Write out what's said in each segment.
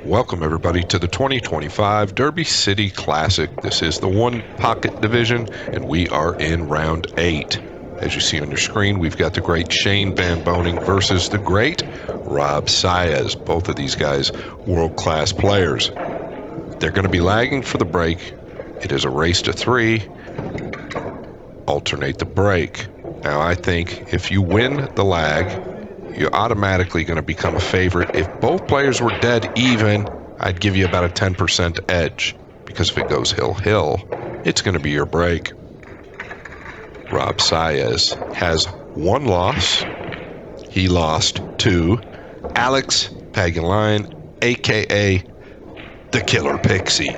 Welcome everybody to the 2025 Derby City Classic. This is the one pocket division and we are in round 8. As you see on your screen, we've got the great Shane Van Boening versus the great Robb Saez. Both of these guys world-class players. They're going to be lagging for the break. It is a race to 3. Alternate the break. Now I think if you win the lag, you're automatically going to become a favorite. If both players were dead even, I'd give you about a 10% edge, because if it goes hill-hill, it's going to be your break. Robb Saez has 1 loss. He lost to Alex Paganline, a.k.a. the Killer Pixie.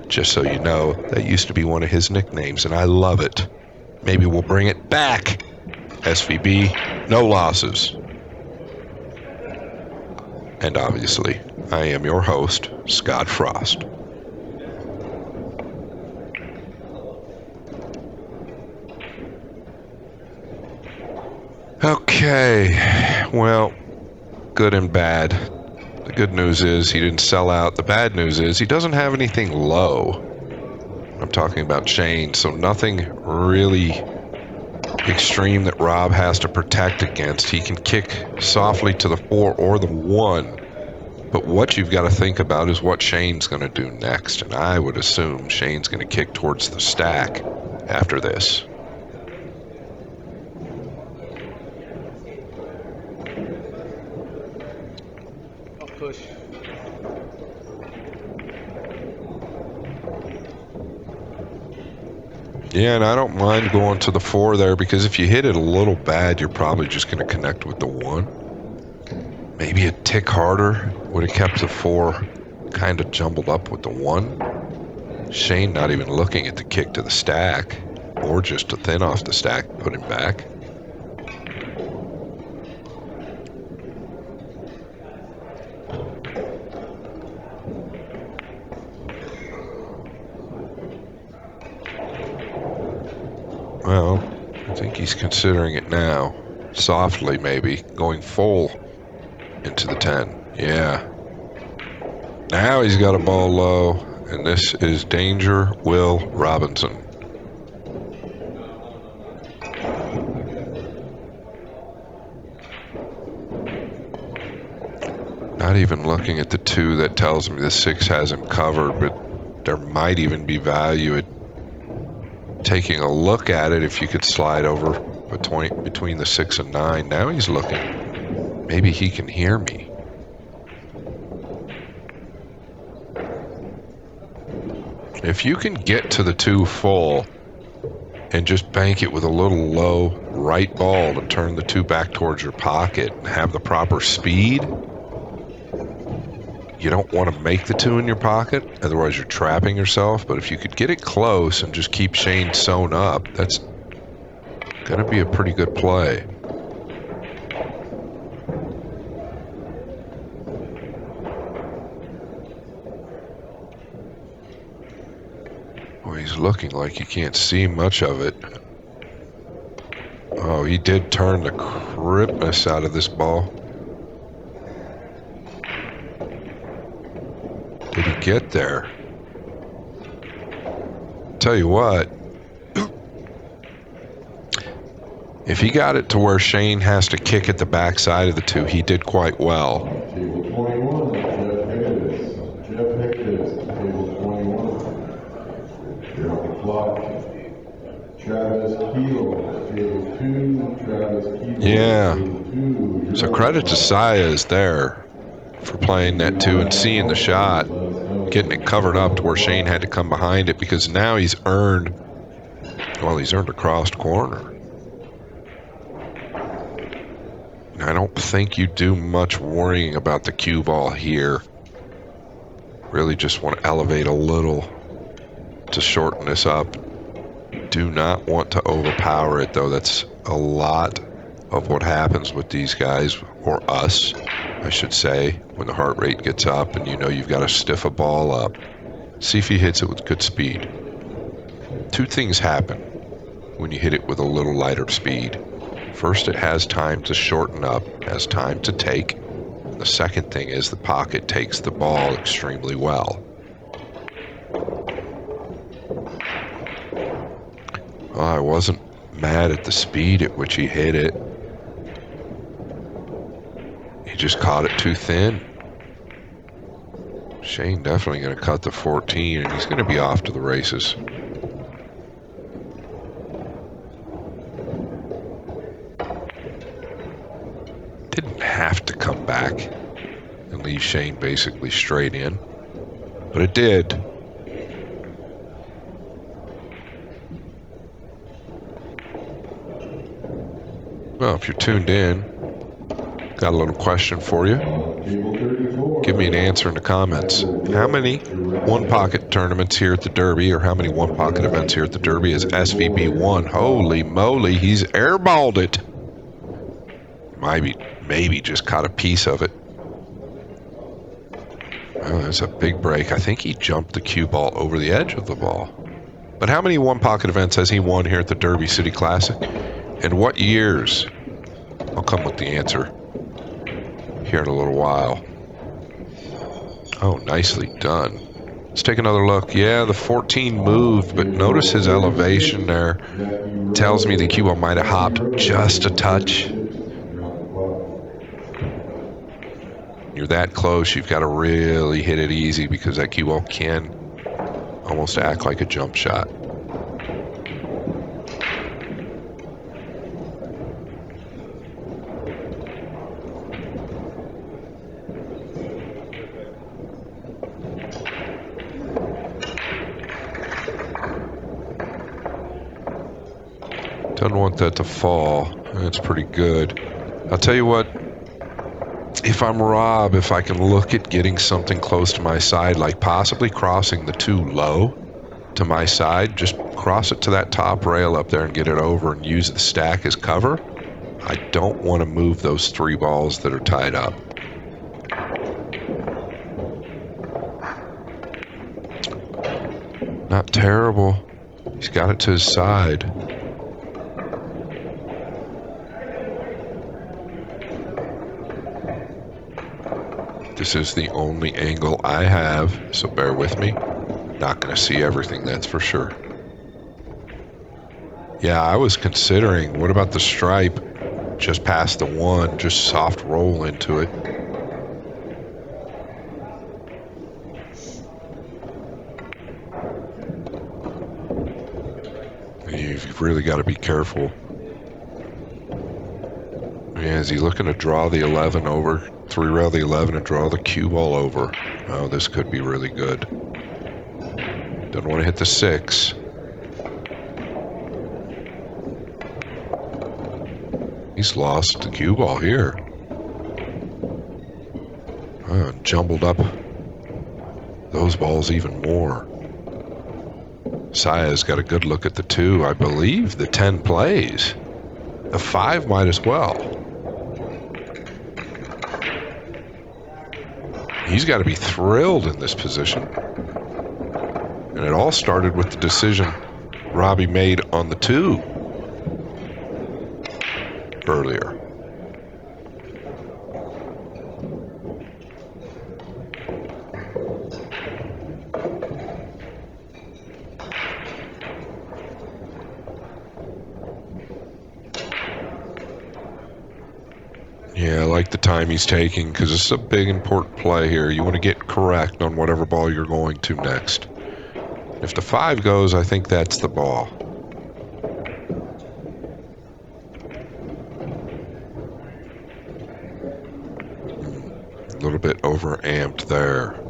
Just so you know, that used to be one of his nicknames, and I love it. Maybe we'll bring it back. SVB, no losses. And obviously, I am your host, Scott Frost. Okay, well, good and bad. The good news is he didn't sell out. The bad news is he doesn't have anything low. I'm talking about Shane, so nothing really extreme that Robb has to protect against. He can kick softly to the 4 or the 1. But what you've got to think about is what Shane's going to do next. And I would assume Shane's going to kick towards the stack after this. I'll push. Yeah, and I don't mind going to the 4 there, because if you hit it a little bad, you're probably just going to connect with the 1. Maybe a tick harder would have kept the 4 kind of jumbled up with the 1. Shane not even looking at the kick to the stack, or just to thin off the stack, put him back. Well, I think he's considering it now. Softly, maybe. Going full into the 10. Yeah. Now he's got a ball low, and this is Danger Will Robinson. Not even looking at the 2, that tells me the 6 has him covered, but there might even be value at taking a look at it if you could slide over between the 6 and 9. Now he's looking. Maybe he can hear me. If you can get to the 2 full and just bank it with a little low right ball to turn the 2 back towards your pocket and have the proper speed, you don't want to make the 2 in your pocket, otherwise you're trapping yourself. But if you could get it close and just keep Shane sewn up, that's going to be a pretty good play. Well, he's looking like you can't see much of it. Oh, he did turn the crispness out of this ball. Did he get there? Tell you what, if he got it to where Shane has to kick at the backside of the 2, he did quite well. Table 21, Jeff Hickus, table 21. You're on the clock. Travis Keel, table 2, Travis Keel, Yeah. table 2. So credit to Saez there for playing that 2 and seeing the shot, getting it covered up to where Shane had to come behind it, because now he's earned a crossed corner. And I don't think you do much worrying about the cue ball here. Really just want to elevate a little to shorten this up. Do not want to overpower it, though. That's a lot of what happens with these guys, or us, I should say, when the heart rate gets up and you know you've got to stiff a ball up. See if he hits it with good speed. 2 things happen when you hit it with a little lighter speed. First, it has time to shorten up, has time to take. And the second thing is the pocket takes the ball extremely well. Well, I wasn't mad at the speed at which he hit it. He just caught it too thin. Shane definitely going to cut the 14, and he's going to be off to the races. Didn't have to come back and leave Shane basically straight in, but it did. Well, if you're tuned in, got a little question for you. Give me an answer in the comments. How many one-pocket tournaments here at the Derby, or how many one-pocket events here at the Derby has SVB won? Holy moly, he's airballed it. Maybe just caught a piece of it. Oh, that's a big break. I think he jumped the cue ball over the edge of the ball. But how many one-pocket events has he won here at the Derby City Classic? And what years? I'll come with the answer here in a little while. Oh, nicely done. Let's take another look. Yeah, the 14 moved, but notice his elevation there. Tells me the cue ball might have hopped just a touch. You're that close, you've got to really hit it easy because that cue ball can almost act like a jump shot. Don't want that to fall. That's pretty good. I'll tell you what, if I'm Robb, if I can look at getting something close to my side, like possibly crossing the 2 low to my side, just cross it to that top rail up there and get it over and use the stack as cover. I don't want to move those 3 balls that are tied up. Not terrible. He's got it to his side. This is the only angle I have, so bear with me. Not going to see everything, that's for sure. Yeah, I was considering, what about the stripe just past the 1, just soft roll into it. You've really got to be careful. Yeah, is he looking to draw the 11 over? 3 rail the 11 and draw the cue ball over. Oh, this could be really good. Don't want to hit the 6. He's lost the cue ball here. Oh, jumbled up those balls even more. Saez got a good look at the 2. I believe the 10 plays. The 5 might as well. He's got to be thrilled in this position. And it all started with the decision Robbie made on the 2 earlier. Yeah, I like the time he's taking because it's a big important play here. You want to get correct on whatever ball you're going to next. If the 5 goes, I think that's the ball. A little bit over-amped there.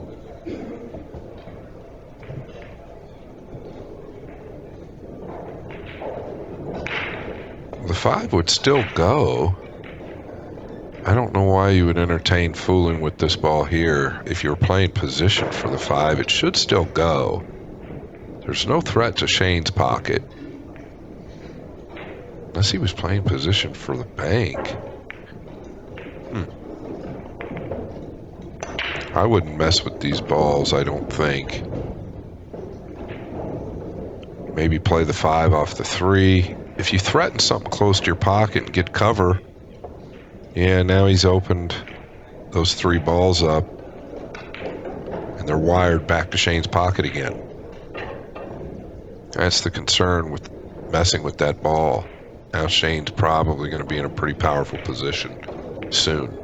The 5 would still go. I don't know why you would entertain fooling with this ball here. If you're playing position for the 5, it should still go. There's no threat to Shane's pocket. Unless he was playing position for the bank. I wouldn't mess with these balls, I don't think. Maybe play the 5 off the 3. If you threaten something close to your pocket and get cover, yeah, now he's opened those 3 balls up, and they're wired back to Shane's pocket again. That's the concern with messing with that ball. Now Shane's probably going to be in a pretty powerful position soon.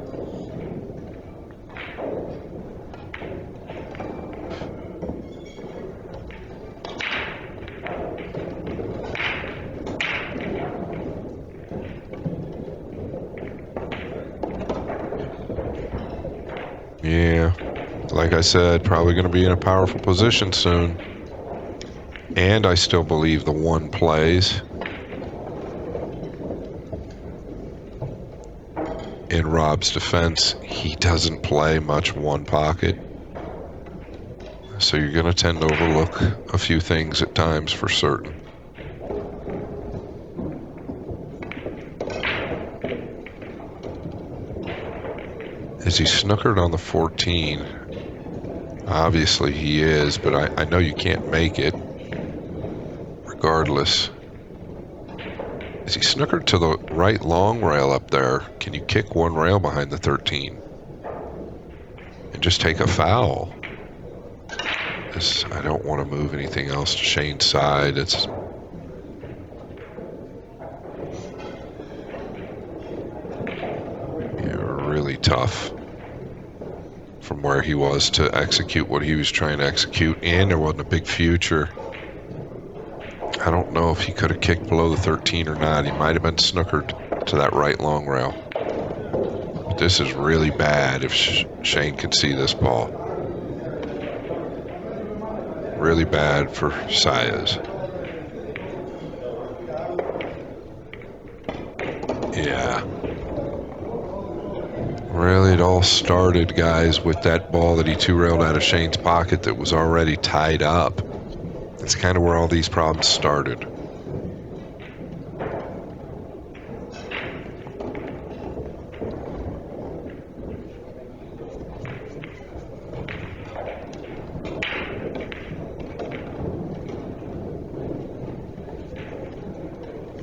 Yeah, like I said, probably going to be in a powerful position soon. And I still believe the 1 plays. In Robb's defense, he doesn't play much 1 pocket. So you're going to tend to overlook a few things at times for certain. Is he snookered on the 14? Obviously he is, but I know you can't make it regardless. Is he snookered to the right long rail up there? Can you kick 1 rail behind the 13? And just take a foul? I don't want to move anything else to Shane's side. It's really tough from where he was to execute what he was trying to execute, and there wasn't a big future. I don't know if he could have kicked below the 13 or not. He might have been snookered to that right long rail. But this is really bad if Shane can see this ball. Really bad for Saez. Yeah. Really, it all started, guys, with that ball that he 2-railed out of Shane's pocket that was already tied up. That's kind of where all these problems started.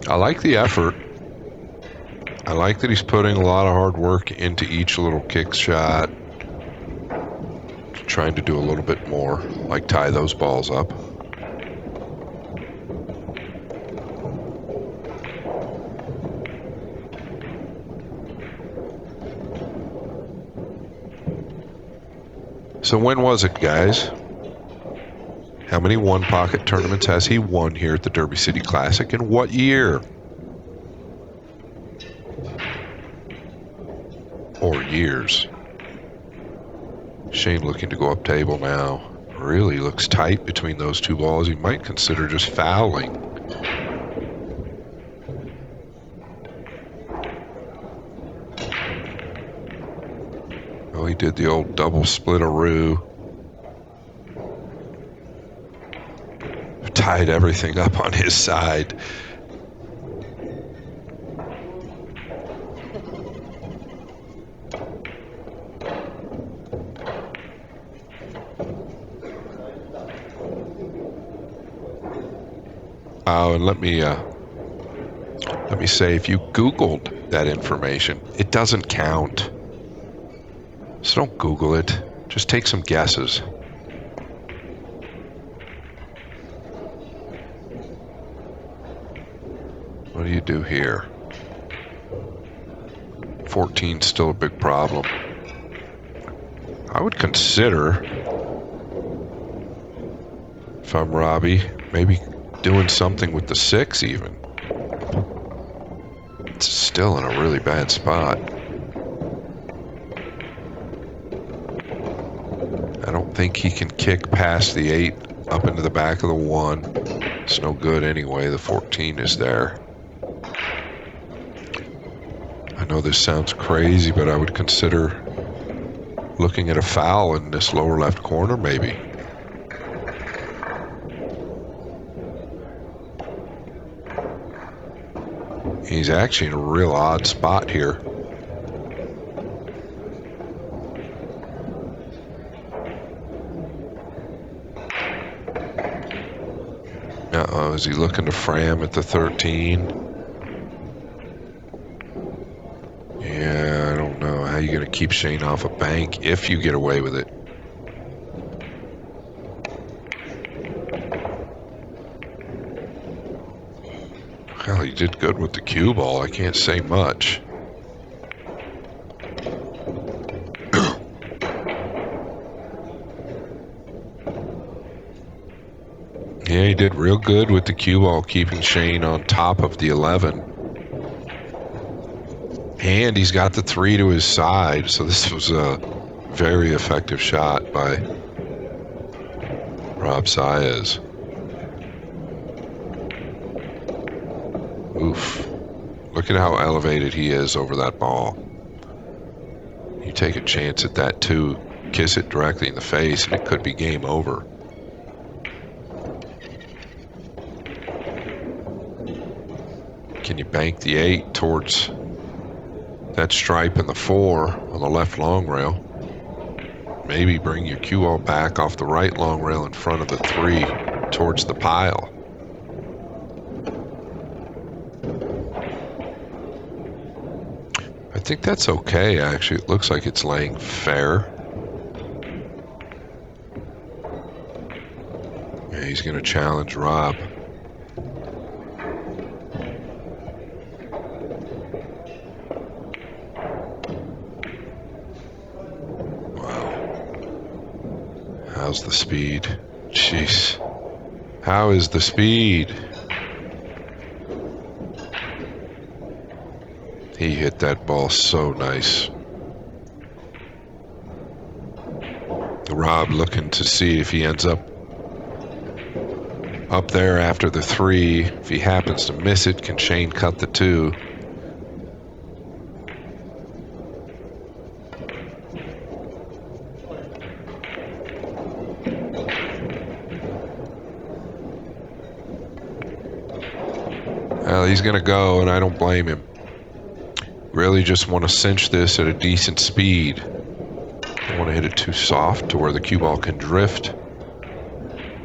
I like the effort. I like that he's putting a lot of hard work into each little kick shot. Trying to do a little bit more, like tie those balls up. So when was it, guys? How many 1-pocket tournaments has he won here at the Derby City Classic, and what year? Or years? Shane looking to go up table now. Really looks tight between those 2 balls. He might consider just fouling. Oh, he did the old double split-a-roo. Tied everything up on his side. Oh, and let me say, if you Googled that information, it doesn't count. So don't Google it. Just take some guesses. What do you do here? 14's still a big problem. I would consider, if I'm Robbie, maybe doing something with the 6 even. It's still in a really bad spot. I don't think he can kick past the 8 up into the back of the 1. It's no good anyway. The 14 is there. I know this sounds crazy, but I would consider looking at a foul in this lower left corner maybe. He's actually in a real odd spot here. Uh-oh, is he looking to fram at the 13? Yeah, I don't know. you're going to keep Shane off a bank if you get away with it. Well, he did good with the cue ball. I can't say much. Yeah, he did real good with the cue ball, keeping Shane on top of the 11. And he's got the 3 to his side, so this was a very effective shot by Robb Saez. Oof. Look at how elevated he is over that ball. You take a chance at that too, kiss it directly in the face, and it could be game over. Can you bank the 8 towards that stripe in the 4 on the left long rail? Maybe bring your cue ball back off the right long rail in front of the 3 towards the pile. I think that's okay, actually. It looks like it's laying fair. Yeah, he's going to challenge Robb. How's the speed? Jeez. How is the speed? He hit that ball so nice. Robb looking to see if he ends up there after the 3. If he happens to miss it, can Shane cut the 2? Well, he's going to go, and I don't blame him. Really just want to cinch this at a decent speed. Don't want to hit it too soft to where the cue ball can drift.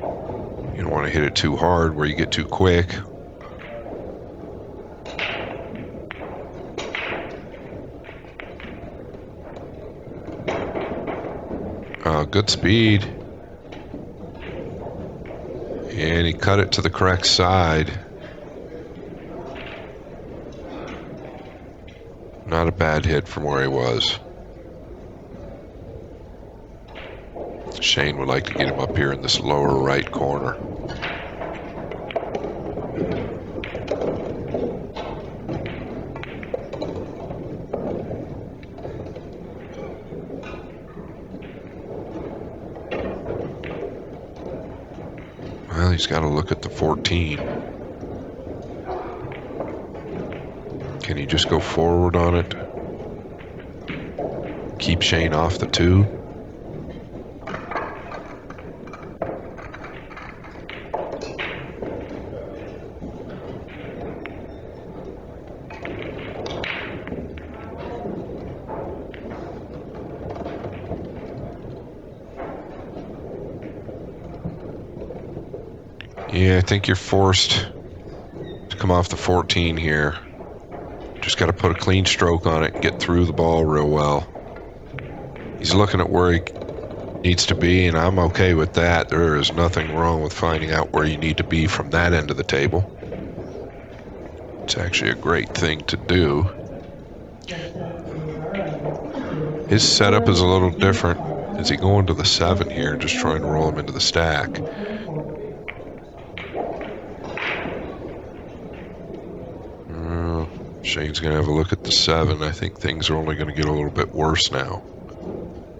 You don't want to hit it too hard where you get too quick. Good speed. And he cut it to the correct side. Not a bad hit from where he was. Shane would like to get him up here in this lower right corner. Well, he's got to look at the 14. Can he just go forward on it? Keep Shane off the 2? Yeah, I think you're forced to come off the 14 here. Just got to put a clean stroke on it and get through the ball real well. He's looking at where he needs to be, and I'm okay with that. There is nothing wrong with finding out where you need to be from that end of the table. It's actually a great thing to do. His setup is a little different. Is he going to the 7 here and just trying to roll him into the stack? Shane's going to have a look at the 7. I think things are only going to get a little bit worse now.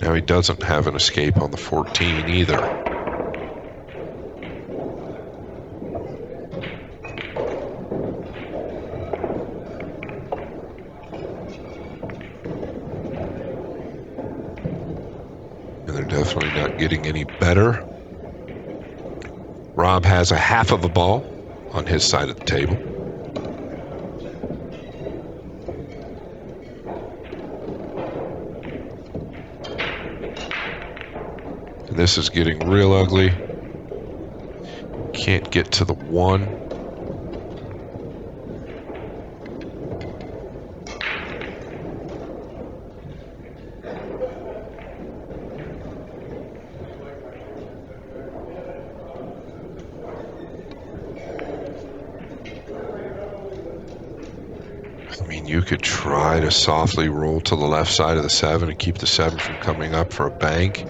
Now he doesn't have an escape on the 14 either. And they're definitely not getting any better. Robb has a half of a ball on his side of the table. This is getting real ugly. Can't get to the 1. mean, you could try to softly roll to the left side of the 7 and keep the 7 from coming up for a bank.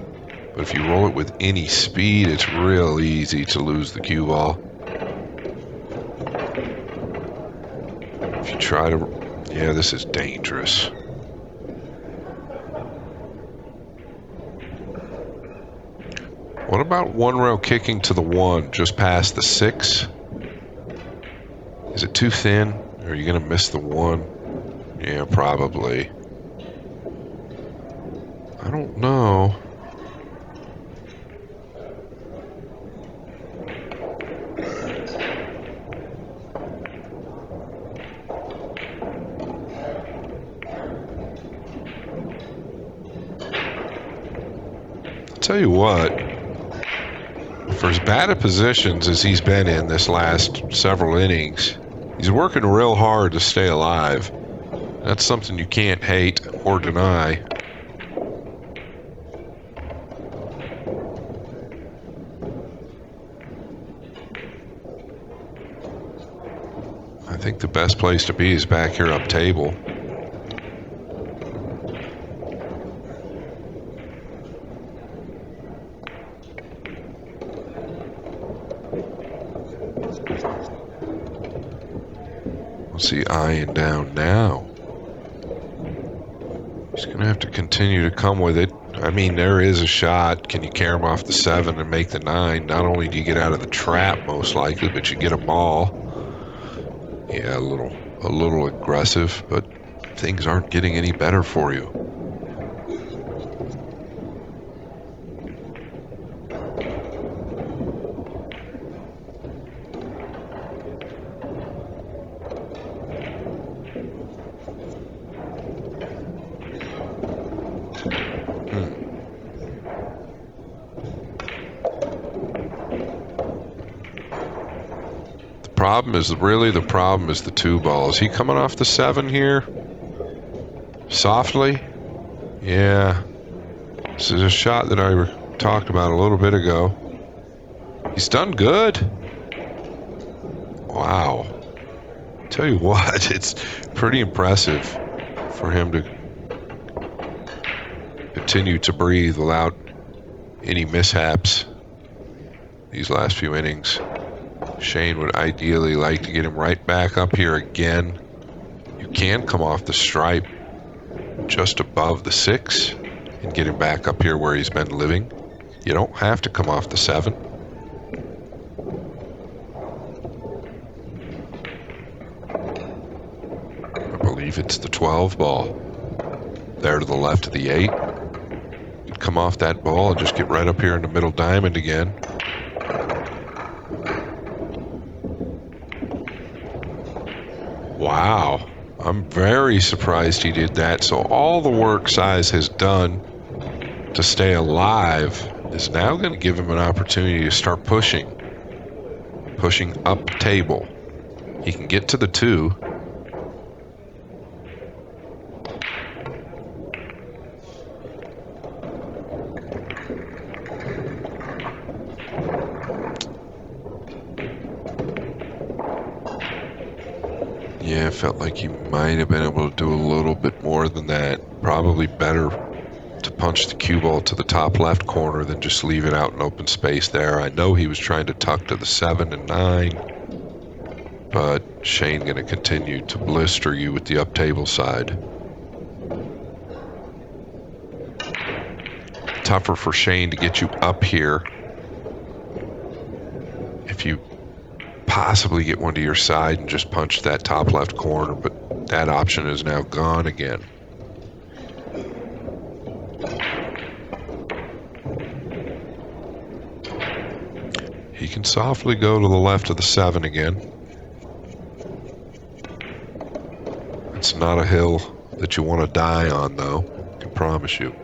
But if you roll it with any speed, it's real easy to lose the cue ball. If you try to... Yeah, this is dangerous. What about one rail kicking to the 1 just past the 6? Is it too thin? Or are you going to miss the 1? Yeah, probably. I don't know. Tell you what, for as bad of positions as he's been in this last several innings, he's working real hard to stay alive. That's something you can't hate or deny. I think the best place to be is back here up table. What's he eyeing down now? He's going to have to continue to come with it. I mean, there is a shot. Can you carry him off the 7 and make the 9? Not only do you get out of the trap, most likely, but you get a ball. Yeah, a little aggressive, but things aren't getting any better for you. The problem is the 2 ball. Is he coming off the 7 here? Softly? Yeah. This is a shot that I talked about a little bit ago. He's done good. Wow. Tell you what, it's pretty impressive for him to continue to breathe without any mishaps these last few innings. Shane would ideally like to get him right back up here again. You can come off the stripe just above the 6 and get him back up here where he's been living. You don't have to come off the 7. I believe it's the 12 ball. There to the left of the 8. You'd come off that ball and just get right up here in the middle diamond again. Wow, I'm very surprised he did that. So all the work Saez has done to stay alive is now going to give him an opportunity to start pushing up table. He can get to the 2. Yeah, felt like he might have been able to do a little bit more than that. Probably better to punch the cue ball to the top left corner than just leave it out in open space there. I know he was trying to tuck to the 7 and 9, but Shane going to continue to blister you with the up table side. Tougher for Shane to get you up here if you possibly get one to your side and just punch that top left corner, but that option is now gone again. He can softly go to the left of the 7 again. It's not a hill that you want to die on, though, I can promise you.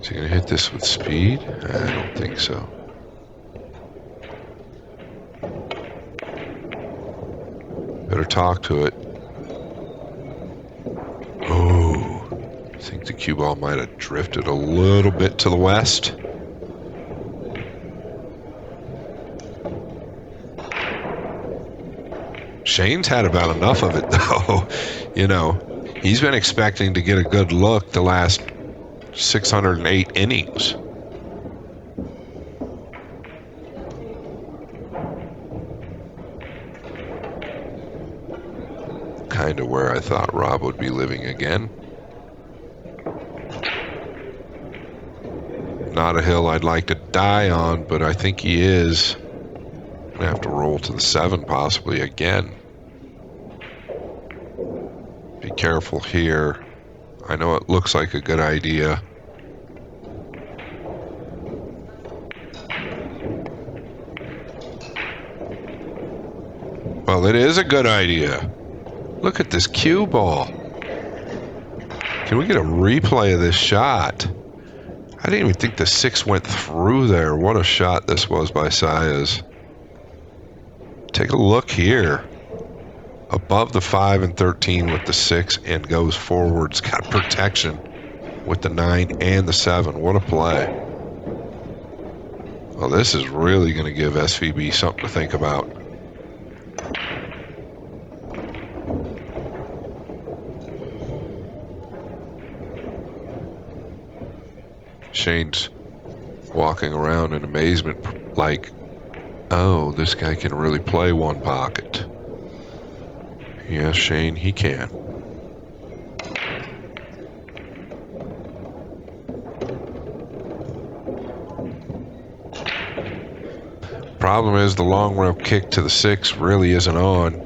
Is he going to hit this with speed? I don't think so. Better talk to it. think the cue ball might have drifted a little bit to the west. Shane's had about enough of it, though. You know, he's been expecting to get a good look the last 608 innings. Kind of where I thought Robb would be living again. Not a hill I'd like to die on, but I think he is. I'm gonna have to roll to the 7 possibly again. Be careful here. I know it looks like a good idea. Well, it is a good idea. Look at this cue ball. Can we get a replay of this shot? I didn't even think the 6 went through there. What a shot this was by Saez. Take a look here. Above the 5 and 13 with the 6 and goes forwards. Got protection with the 9 and the 7. What a play. Well, this is really going to give SVB something to think about. Shane's walking around in amazement like, oh, this guy can really play one pocket. Yes, Shane, he can. Problem is the long rail kick to the 6 really isn't on.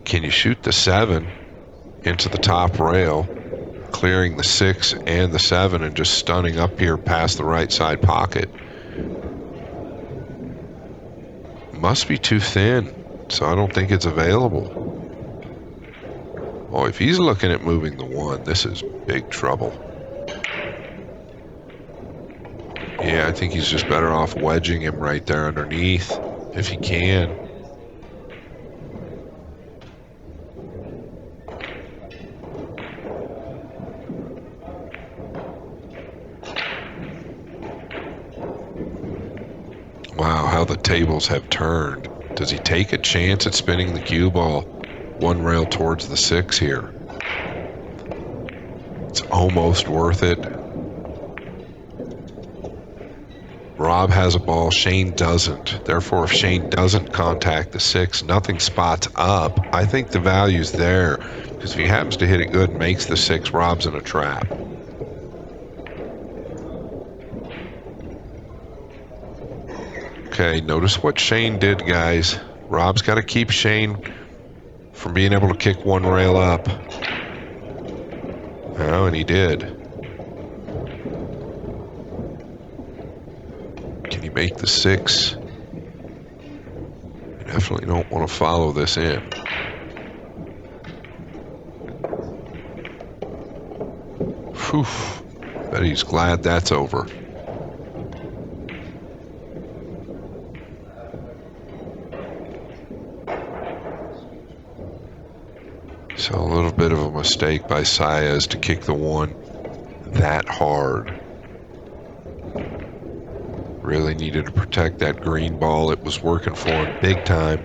Can you shoot the 7 into the top rail, clearing the 6 and the 7 and just stunning up here past the right side pocket? Must be too thin, so I don't think it's available. Oh, if he's looking at moving the 1, this is big trouble. Yeah, I think he's just better off wedging him right there underneath, if he can. Wow, how the tables have turned. Does he take a chance at spinning the cue ball 1 rail towards the 6 here? It's almost worth it. Robb has a ball, Shane doesn't. Therefore, if Shane doesn't contact the 6, nothing spots up. I think the value's there, because if he happens to hit it good and makes the 6, Robb's in a trap. Okay, notice what Shane did, guys. Robb's got to keep Shane from being able to kick 1 rail up. Oh, and he did. Can he make the 6? You definitely don't want to follow this in. Whew. Bet he's glad that's over. So a little bit of a mistake by Saez to kick the 1 that hard. Really needed to protect that green ball. It was working for him big time.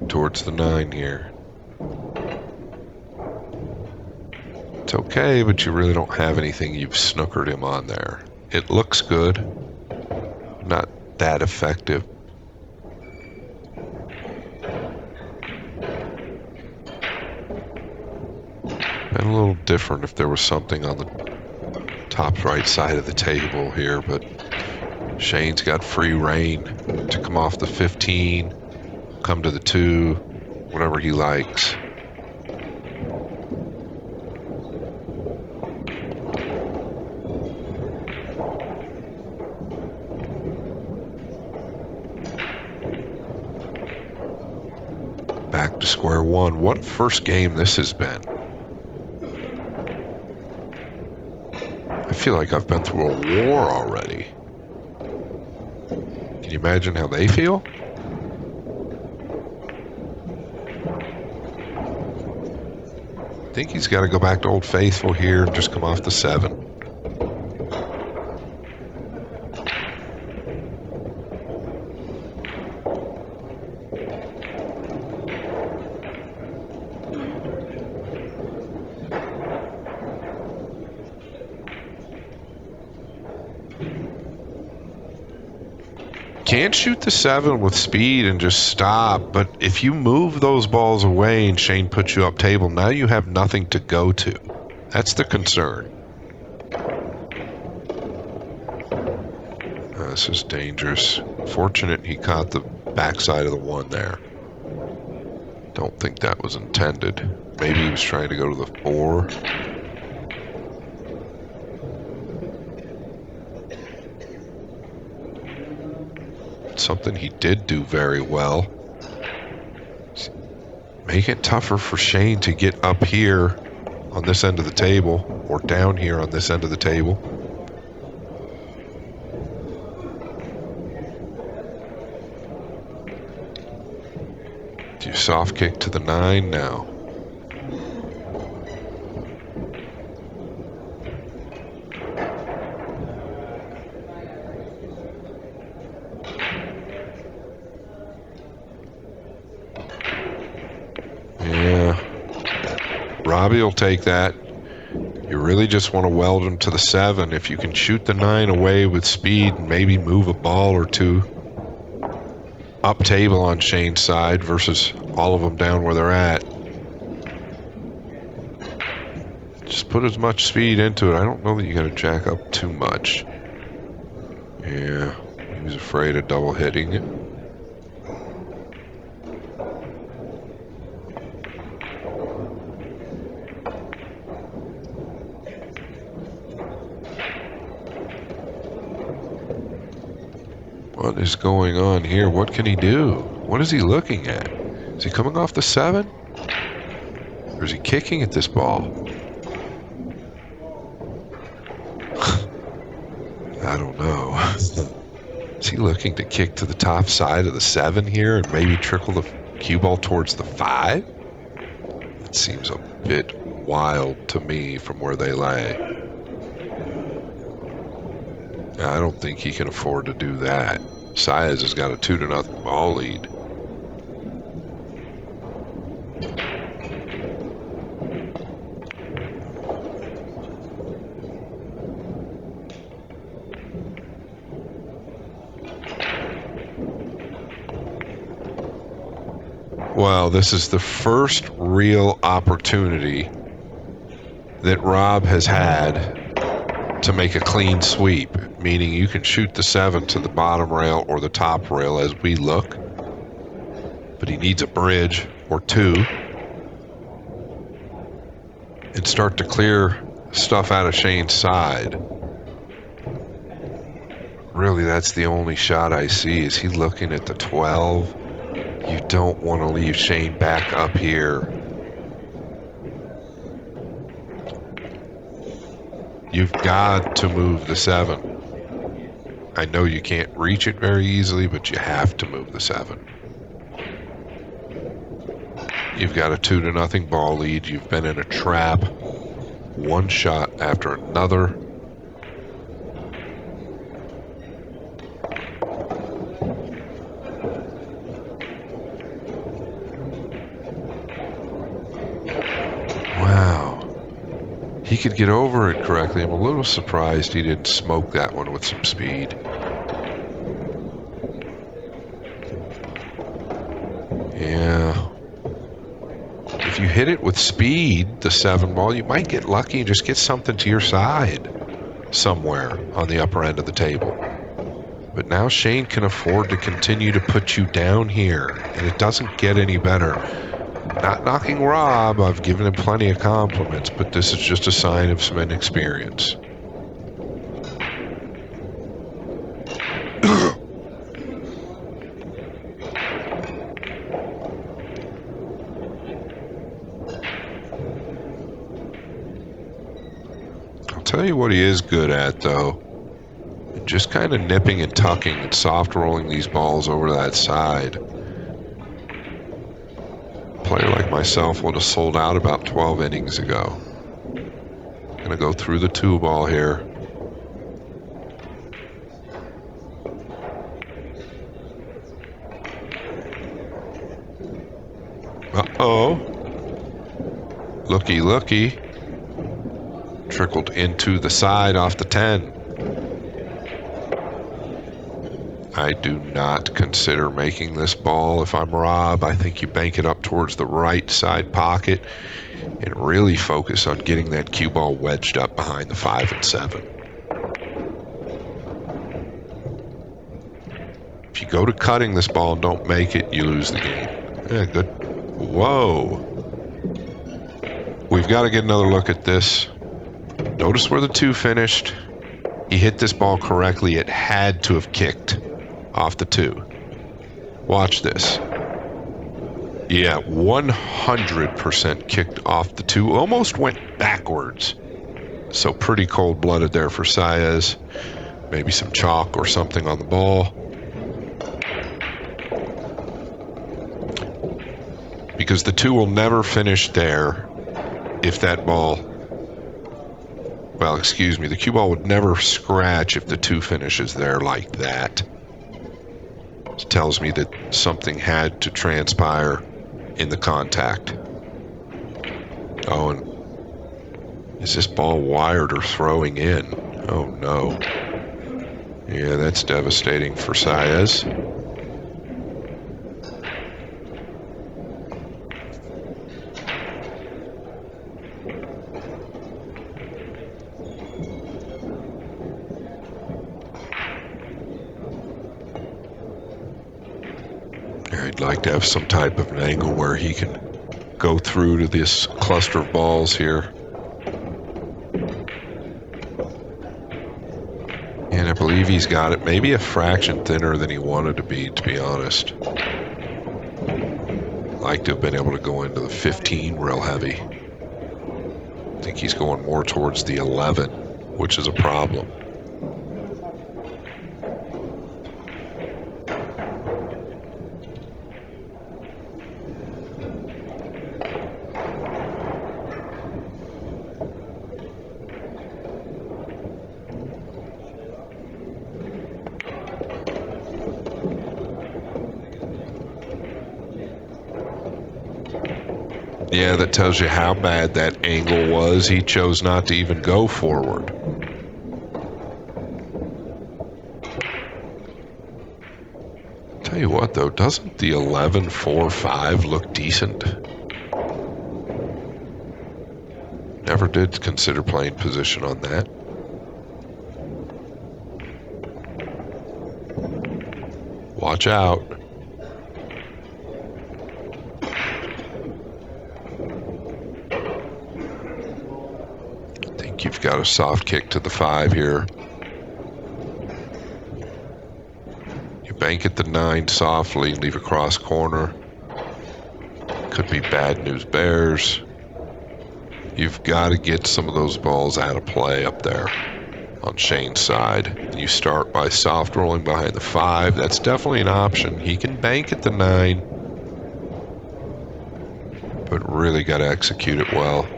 Towards the 9 here. It's okay, but you really don't have anything you've snookered him on there. It looks good. Not that effective. And a little different if there was something on the top right side of the table here, but Shane's got free reign to come off the 15, come to the 2, whatever he likes. Back square one. What a first game this has been. I feel like I've been through a war already. Can you imagine how they feel? I think he's got to go back to Old Faithful here and just come off the 7. Can't shoot the 7 with speed and just stop, but if you move those balls away and Shane puts you up table, now you have nothing to go to. That's the concern. This is dangerous. Fortunate he caught the backside of the 1 there. Don't think that was intended. Maybe he was trying to go to the 4. Something he did do very well. Make it tougher for Shane to get up here on this end of the table or down here on this end of the table. Do you soft kick to the 9 now? Robbie will take that. You really just want to weld him to the 7. If you can shoot the 9 away with speed and maybe move a ball or 2 up table on Shane's side versus all of them down where they're at. Just put as much speed into it. I don't know that you got to jack up too much. Yeah, he was afraid of double hitting it. What is going on here? What can he do? What is he looking at? Is he coming off the 7? Or is he kicking at this ball? I don't know. Is he looking to kick to the top side of the 7 here and maybe trickle the cue ball towards the 5? It seems a bit wild to me from where they lay. I don't think he can afford to do that. Saez has got a 2-0 ball lead. Well, this is the first real opportunity that Robb has had to make a clean sweep, meaning you can shoot the 7 to the bottom rail or the top rail as we look, but he needs a bridge or 2 and start to clear stuff out of Shane's side. Really, that's the only shot I see. Is he looking at the 12? You don't want to leave Shane back up here. You've got to move the 7. I know you can't reach it very easily, but you have to move the 7. You've got a 2-0 ball lead. You've been in a trap. One shot after another. Wow. He could get over it correctly. I'm a little surprised he didn't smoke that one with some speed. Yeah. If you hit it with speed, the 7 ball, you might get lucky and just get something to your side somewhere on the upper end of the table. But now Shane can afford to continue to put you down here, and it doesn't get any better. Not knocking Robb, I've given him plenty of compliments, but this is just a sign of some inexperience. I'll tell you what he is good at, though. Just kind of nipping and tucking and soft rolling these balls over to that side. A player like myself would have sold out about 12 innings ago. Gonna go through the 2-ball here. Uh-oh. Looky, looky. Trickled into the side off the 10. I do not consider making this ball if I'm Robb. I think you bank it up towards the right side pocket and really focus on getting that cue ball wedged up behind the 5 and 7. If you go to cutting this ball and don't make it, you lose the game. Yeah, good. Whoa. We've got to get another look at this. Notice where the 2 finished. He hit this ball correctly. It had to have kicked off the 2. Watch this. Yeah, 100% kicked off the 2. Almost went backwards. So pretty cold-blooded there for Saez. Maybe some chalk or something on the ball. Because the 2 will never finish there if that ball... Well, excuse me, the cue ball would never scratch if the 2 finishes there like that. It tells me that something had to transpire in the contact. Oh, and is this ball wired or throwing in? Oh, no. Yeah, that's devastating for Saez. I'd like to have some type of an angle where he can go through to this cluster of balls here. And I believe he's got it maybe a fraction thinner than he wanted to be honest. Like to have been able to go into the 15 real heavy. I think he's going more towards the 11, which is a problem. Yeah, that tells you how bad that angle was. He chose not to even go forward. Tell you what, though, doesn't the 11-4-5 look decent? Never did consider playing position on that. Watch out. You've got a soft kick to the 5 here. You bank at the 9 softly, leave across corner. Could be bad news bears. You've got to get some of those balls out of play up there on Shane's side. You start by soft rolling behind the 5. That's definitely an option. He can bank at the 9, but really got to execute it well.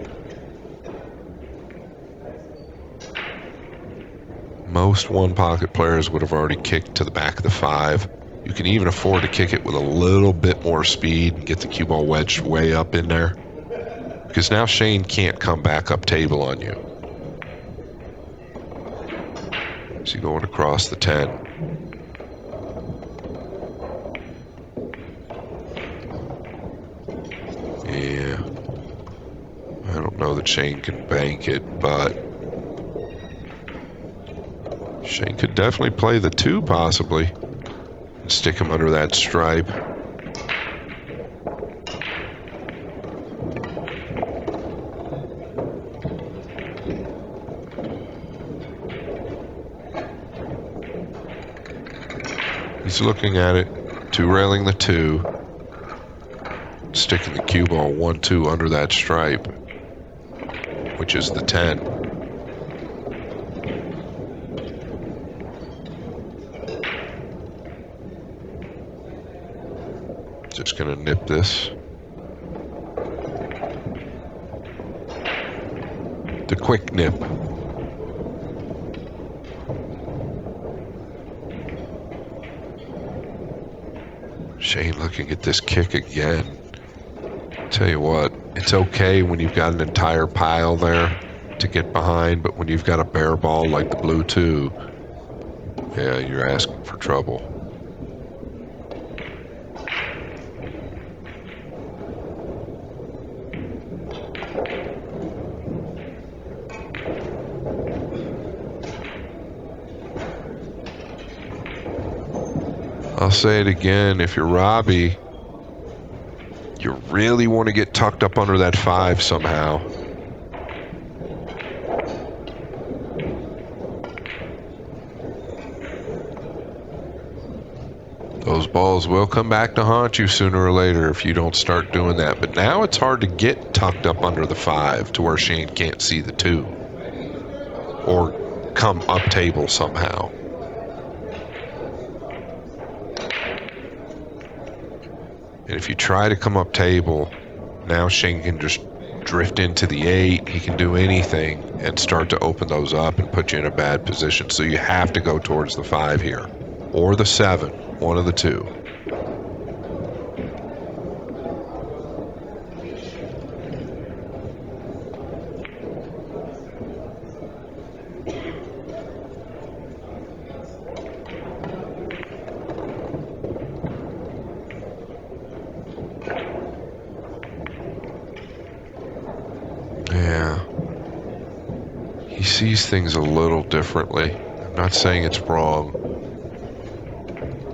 Most one-pocket players would have already kicked to the back of the 5. You can even afford to kick it with a little bit more speed and get the cue ball wedged way up in there. Because now Shane can't come back up table on you. So going across the 10. Yeah. I don't know that Shane can bank it, but Shane could definitely play the 2, possibly, and stick him under that stripe. He's looking at it, 2-railing the 2, sticking the cue ball 1-2 under that stripe, which is the 10. Just gonna nip this. The quick nip. Shane looking at this kick again. Tell you what, it's okay when you've got an entire pile there to get behind, but when you've got a bare ball like the blue 2, yeah, you're asking for trouble. I'll say it again, if you're Robbie, you really want to get tucked up under that 5 somehow. Those balls will come back to haunt you sooner or later if you don't start doing that. But now it's hard to get tucked up under the 5 to where Shane can't see the 2. Or come up table somehow. And if you try to come up table, now Shane can just drift into the 8. He can do anything and start to open those up and put you in a bad position. So you have to go towards the 5 here. Or the 7, one of the 2. Yeah. He sees things a little differently. I'm not saying it's wrong,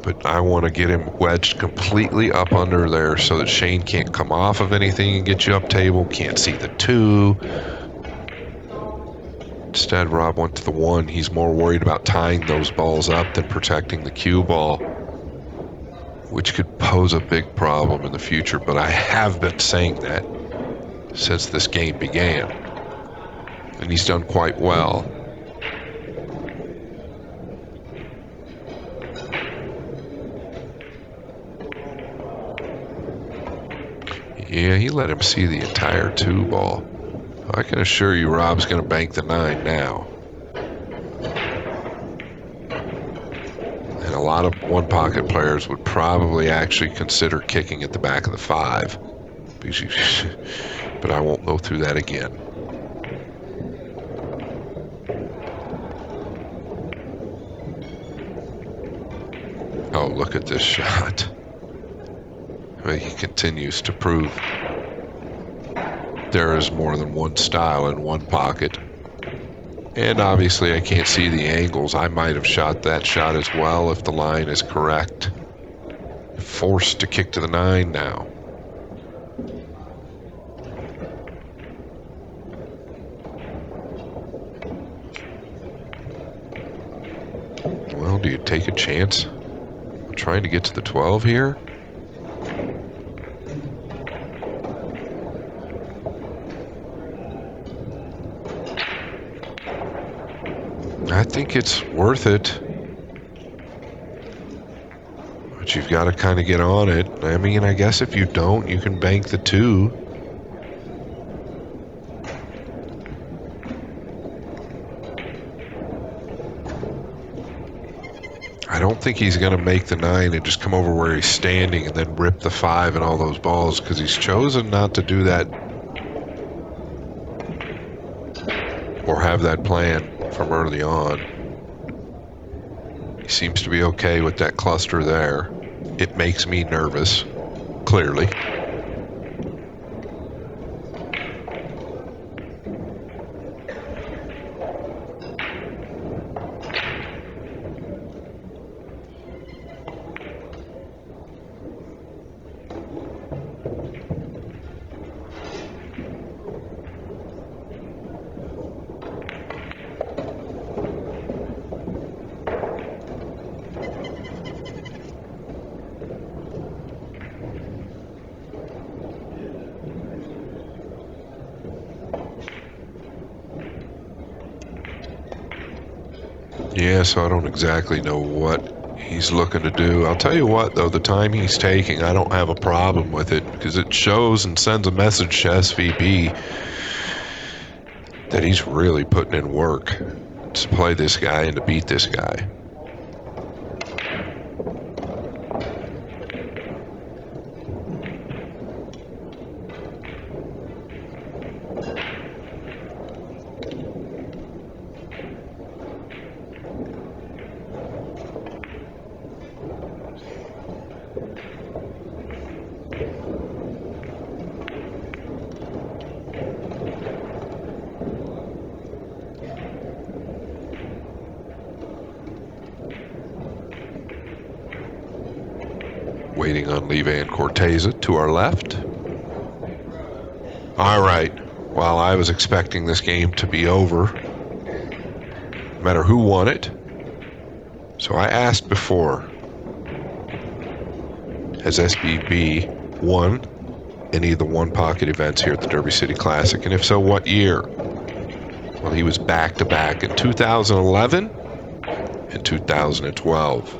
but I want to get him wedged completely up under there so that Shane can't come off of anything and get you up table, can't see the 2. Instead, Robb went to the 1. He's more worried about tying those balls up than protecting the cue ball, which could pose a big problem in the future, but I have been saying that since this game began, and he's done quite well. Yeah, he let him see the entire 2 ball. I can assure you Robb's going to bank the 9 now. And a lot of one-pocket players would probably actually consider kicking at the back of the 5. But I won't go through that again. Oh, look at this shot. He continues to prove there is more than one style in one pocket. And obviously I can't see the angles. I might have shot that shot as well if the line is correct. Forced to kick to the 9 now. Well, do you take a chance? I'm trying to get to the 12 here. I think it's worth it. But you've got to kind of get on it. I mean, I guess if you don't, you can bank the 2. I don't think he's going to make the 9 and just come over where he's standing and then rip the 5 and all those balls, because he's chosen not to do that or have that plan from early on. He seems to be okay with that cluster there. It makes me nervous, clearly. Yeah, so I don't exactly know what he's looking to do. I'll tell you what, though, the time he's taking, I don't have a problem with it because it shows and sends a message to SVB that he's really putting in work to play this guy and to beat this guy. Waiting on Levan Corteza to our left. All right. Well, I was expecting this game to be over, no matter who won it. So I asked before, has SBB won any of the one-pocket events here at the Derby City Classic? And if so, what year? Well, he was back-to-back in 2011 and 2012.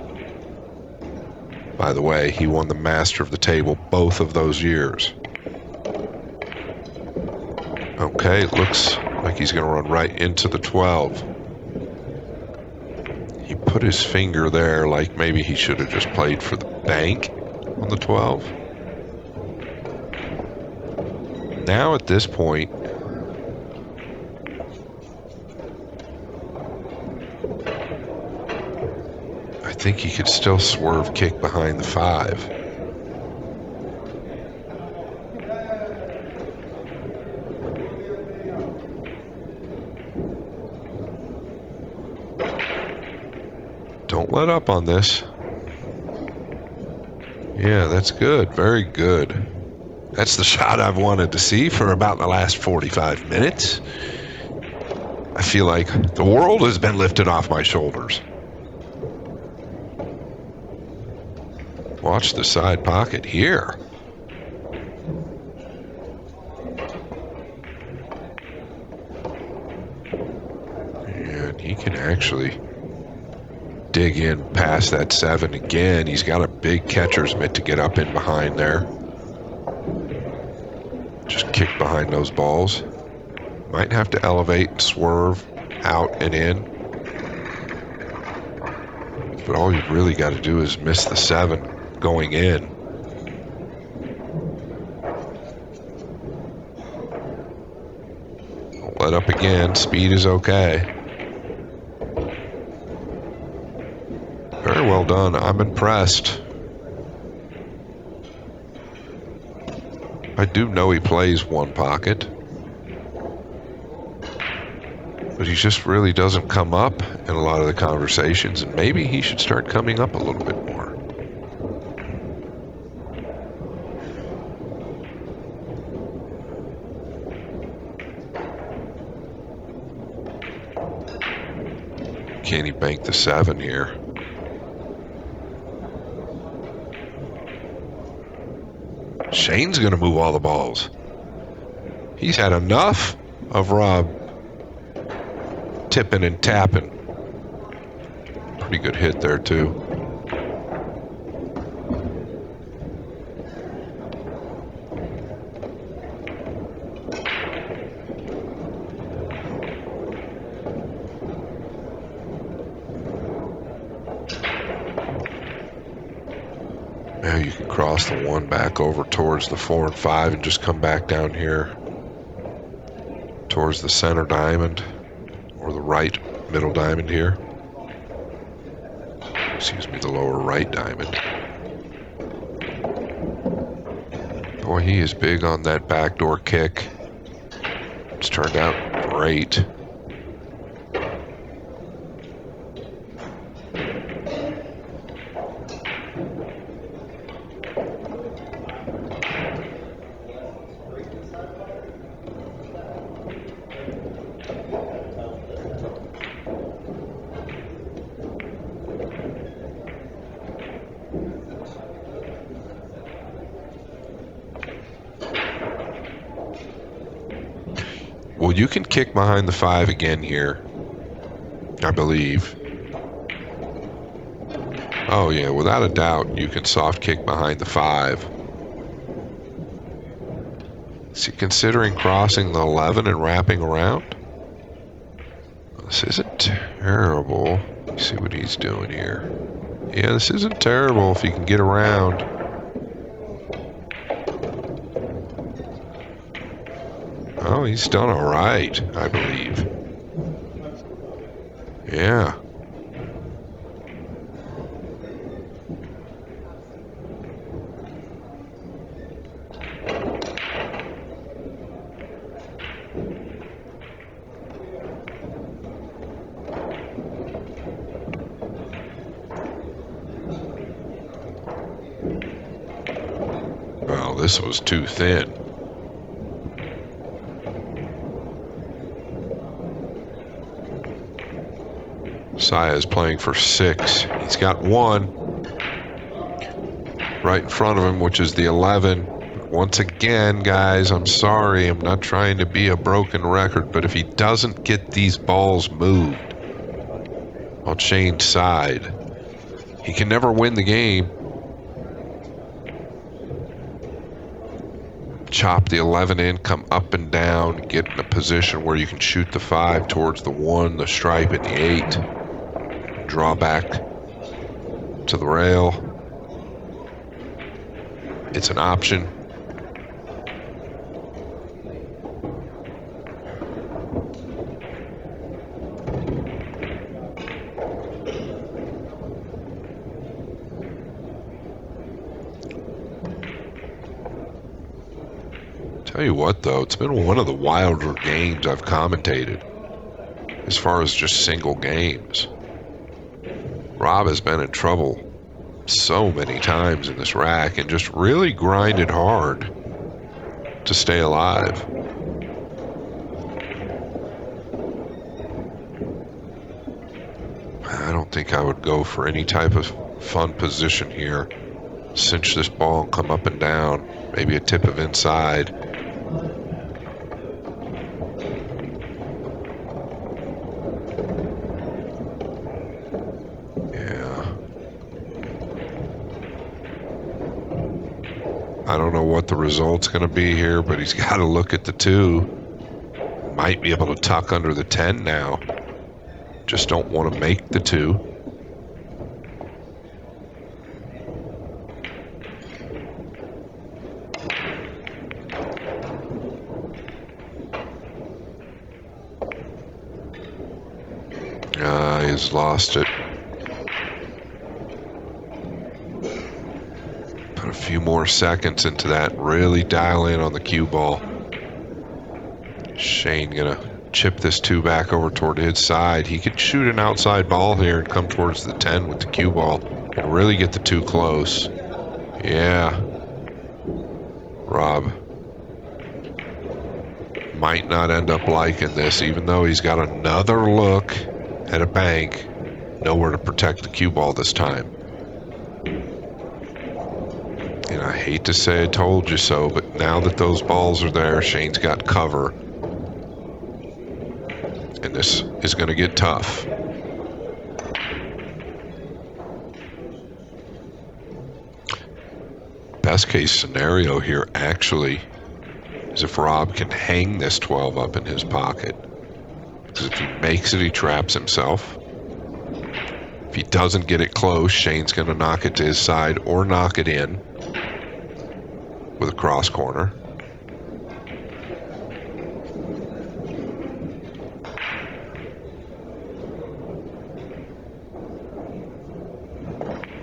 By the way, he won the Master of the Table both of those years. Okay, it looks like he's going to run right into the 12. He put his finger there like maybe he should have just played for the bank on the 12. Now at this point, I think he could still swerve kick behind the 5. Don't let up on this. Yeah, that's good. Very good. That's the shot I've wanted to see for about the last 45 minutes. I feel like the world has been lifted off my shoulders. Watch the side pocket here. And he can actually dig in past that 7 again. He's got a big catcher's mitt to get up in behind there. Just kick behind those balls. Might have to elevate and swerve out and in. But all you've really got to do is miss the 7 going in. Don't let up again. Speed is okay. Very well done. I'm impressed. I do know he plays one pocket, but he just really doesn't come up in a lot of the conversations, and maybe he should start coming up a little bit more. Can he bank the 7 here? Shane's going to move all the balls. He's had enough of Robb tipping and tapping. Pretty good hit there, too. Now you can cross the 1 back over towards the 4 and 5 and just come back down here towards the center diamond or the right middle diamond here. Excuse me, the lower right diamond. Boy, he is big on that backdoor kick. It's turned out great. Well, you can kick behind the 5 again here, I believe. Oh, yeah, without a doubt, you can soft kick behind the 5. Is he considering crossing the 11 and wrapping around? This isn't terrible. Let's see what he's doing here. Yeah, this isn't terrible if he can get around. Oh, he's done all right, I believe. Yeah. Well, this was too thin. Saez playing for 6. He's got 1 right in front of him, which is the 11. Once again, guys, I'm sorry. I'm not trying to be a broken record, but if he doesn't get these balls moved on Shane's side, he can never win the game. Chop the 11 in, come up and down, get in a position where you can shoot the 5 towards the 1, the stripe, and the 8. Draw back to the rail. It's an option. Tell you what, though, it's been one of the wilder games I've commentated as far as just single games. Robb has been in trouble so many times in this rack and just really grinded hard to stay alive. I don't think I would go for any type of fun position here. Cinch this ball and come up and down. Maybe a tip of inside. I don't know what the result's going to be here, but he's got to look at the 2. Might be able to tuck under the 10 now. Just don't want to make the 2. He's lost it. Put a few more seconds into that. Really dial in on the cue ball. Shane gonna chip this 2 back over toward his side. He could shoot an outside ball here and come towards the 10 with the cue ball and really get the 2 close. Yeah. Robb might not end up liking this, even though he's got another look at a bank. Nowhere to protect the cue ball this time. And I hate to say I told you so, but now that those balls are there, Shane's got cover. And this is going to get tough. Best case scenario here, actually, is if Robb can hang this 12 up in his pocket. Because if he makes it, he traps himself. If he doesn't get it close, Shane's going to knock it to his side or knock it in with a cross corner.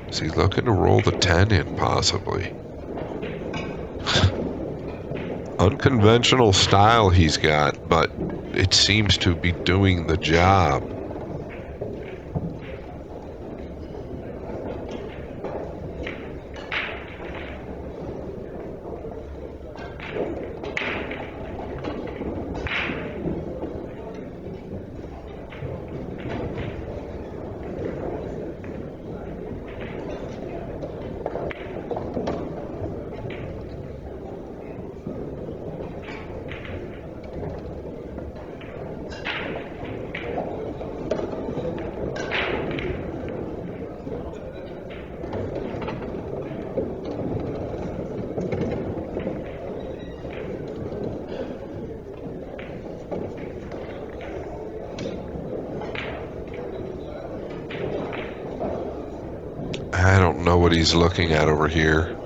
Is he looking to roll the 10 in, possibly? Unconventional style he's got, but it seems to be doing the job. what he's looking at over here.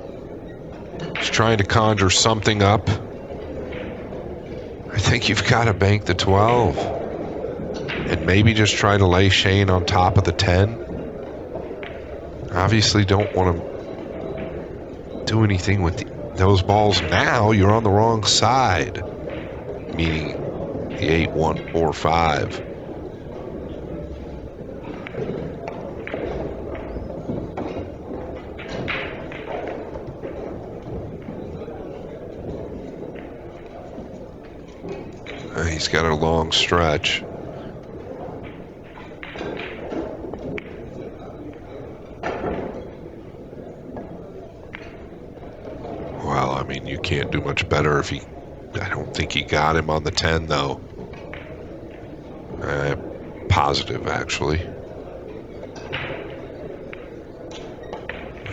He's trying to conjure something up. I think you've got to bank the 12. And maybe just try to lay Shane on top of the 10. Obviously don't want to do anything with those balls now. You're on the wrong side. Meaning the 8, 1, 4, 5. He's got a long stretch. Well, I mean, you can't do much better if he... I don't think he got him on the 10, though. Positive, actually.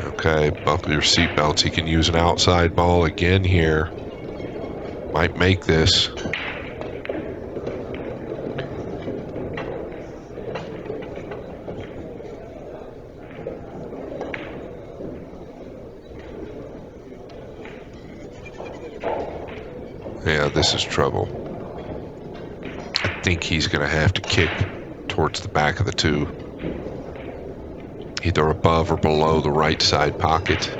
Okay, buckle your seatbelts. He can use an outside ball again here. Might make this. Yeah, this is trouble. I think he's going to have to kick towards the back of the 2. Either above or below the right side pocket.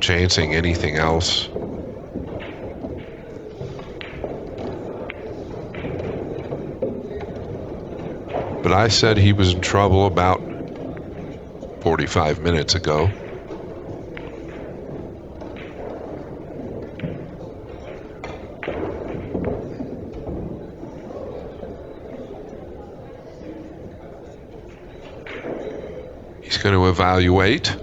Chancing anything else. But I said he was in trouble about 45 minutes ago. He's going to evaluate.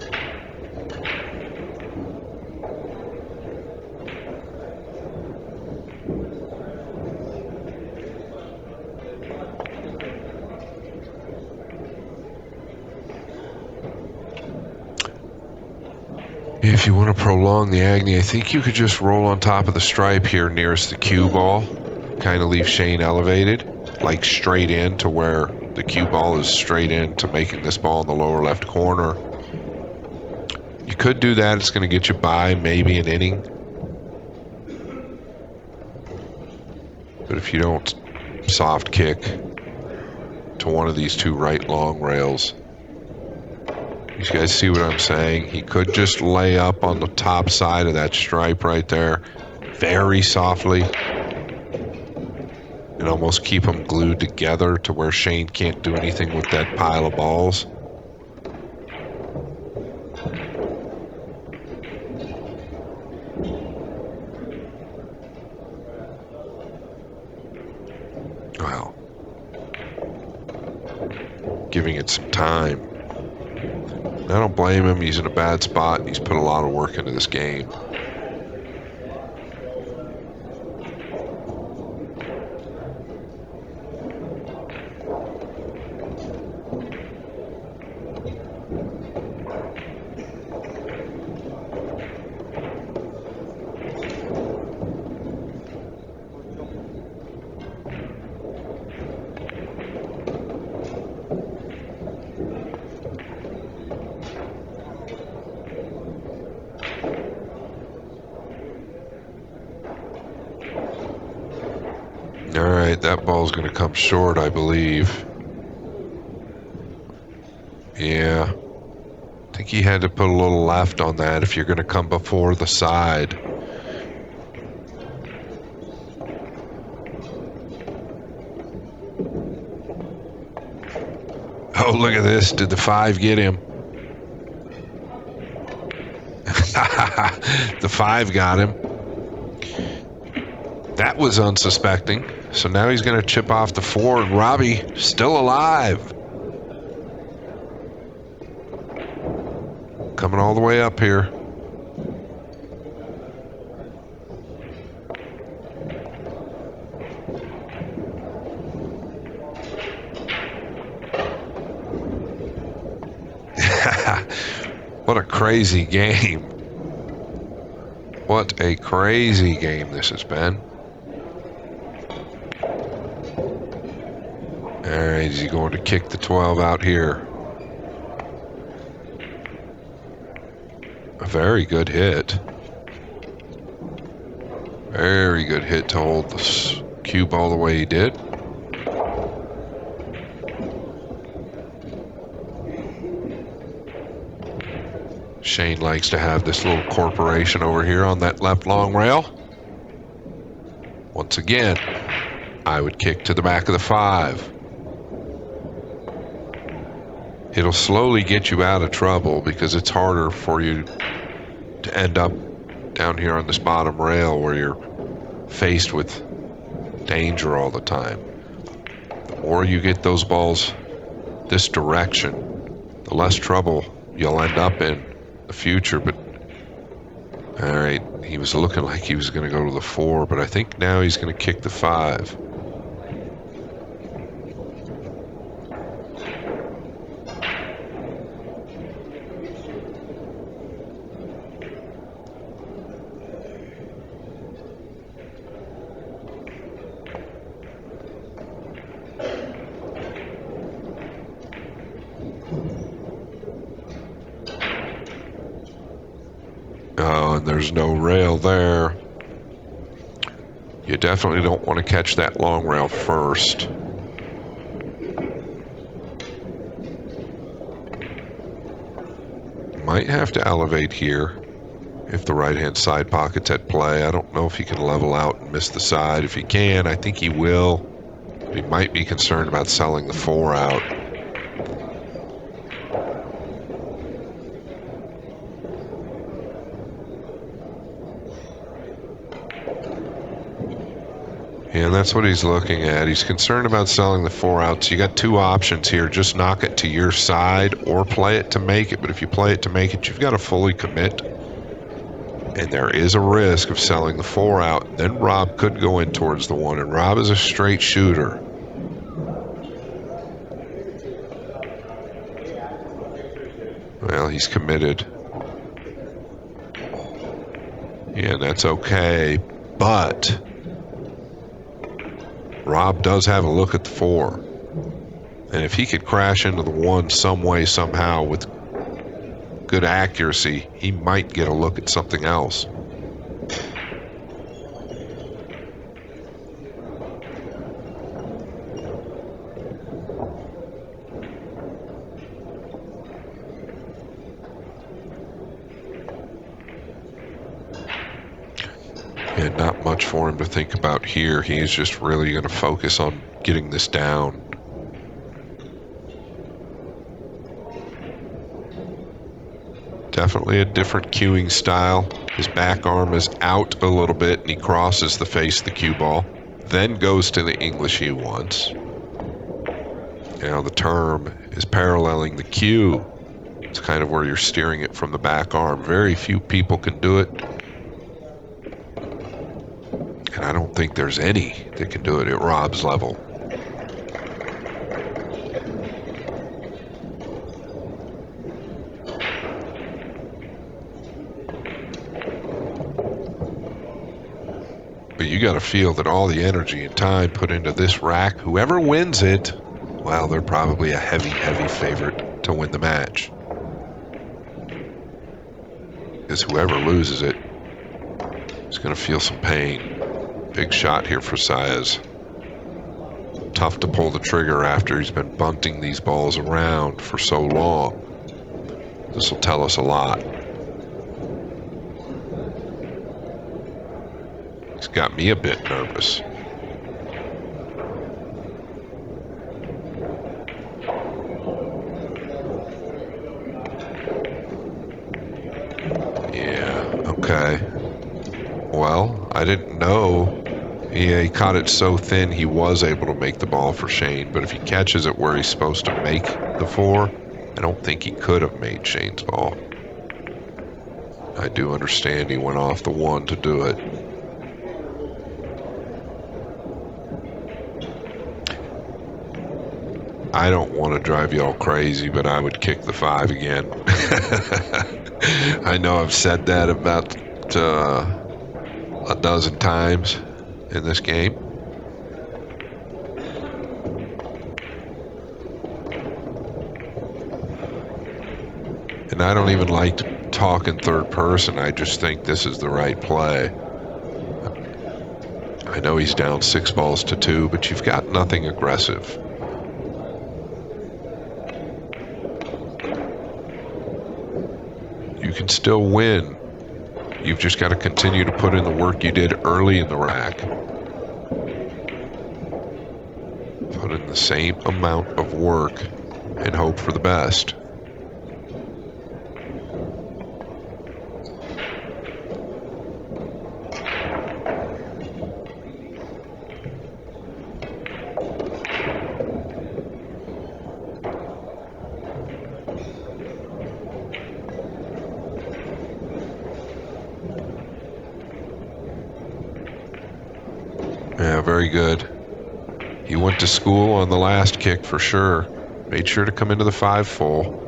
If you want to prolong the agony, I think you could just roll on top of the stripe here nearest the cue ball. Kind of leave Shane elevated, like straight in to where the cue ball is straight in to making this ball in the lower left corner. You could do that. It's going to get you by maybe an inning. But if you don't soft kick to one of these 2 right long rails, you guys see what I'm saying? He could just lay up on the top side of that stripe right there very softly and almost keep them glued together to where Shane can't do anything with that pile of balls. Well, giving it some time. I don't blame him. He's in a bad spot. He's put a lot of work into this game. Alright, that ball's going to come short, I believe. Yeah. I think he had to put a little left on that if you're going to come before the side. Oh, look at this. Did the 5 get him? The 5 got him. That was unsuspecting. So now he's going to chip off the 4, and Robbie still alive. Coming all the way up here. What a crazy game. What a crazy game this has been. All right, is he going to kick the 12 out here? A very good hit. Very good hit to hold this cube all the way he did. Shane likes to have this little corporation over here on that left long rail. Once again, I would kick to the back of the 5. It'll slowly get you out of trouble because it's harder for you to end up down here on this bottom rail where you're faced with danger all the time. The more you get those balls this direction, the less trouble you'll end up in the future. But all right, he was looking like he was going to go to the 4, but I think now he's going to kick the 5. Oh, and there's no rail there. You definitely don't want to catch that long rail first. Might have to elevate here if the right-hand side pocket's at play. I don't know if he can level out and miss the side. If he can, I think he will. But he might be concerned about selling the 4 out. And that's what he's looking at. He's concerned about selling the 4 out. So you got 2 options here. Just knock it to your side or play it to make it. But if you play it to make it, you've got to fully commit. And there is a risk of selling the 4 out. Then Robb could go in towards the 1. And Robb is a straight shooter. Well, he's committed. Yeah, that's okay. But Robb does have a look at the 4. And if he could crash into the 1 some way, somehow, with good accuracy, he might get a look at something else. And not much for him to think about here. He is just really going to focus on getting this down. Definitely a different cueing style. His back arm is out a little bit and he crosses the face of the cue ball. Then goes to the English he wants. Now the term is paralleling the cue. It's kind of where you're steering it from the back arm. Very few people can do it. And I don't think there's any that can do it at Robb's level. But you got to feel that all the energy and time put into this rack, whoever wins it, well, they're probably a heavy, heavy favorite to win the match. Because whoever loses it is going to feel some pain. Big shot here for Saez. Tough to pull the trigger after he's been bunting these balls around for so long. This will tell us a lot. He's got me a bit nervous. Yeah, okay. Well, I didn't know. Yeah, he caught it so thin he was able to make the ball for Shane, but if he catches it where he's supposed to make the 4, I don't think he could have made Shane's ball. I do understand he went off the 1 to do it. I don't want to drive you all crazy, but I would kick the 5 again. I know I've said that about a dozen times in this game. And I don't even like talk in third person. I just think this is the right play. I know he's down 6-2, but you've got nothing aggressive. You can still win. You've just got to continue to put in the work you did early in the rack. Put in the same amount of work and hope for the best. Yeah, very good. He went to school on the last kick for sure. Made sure to come into the 5 full.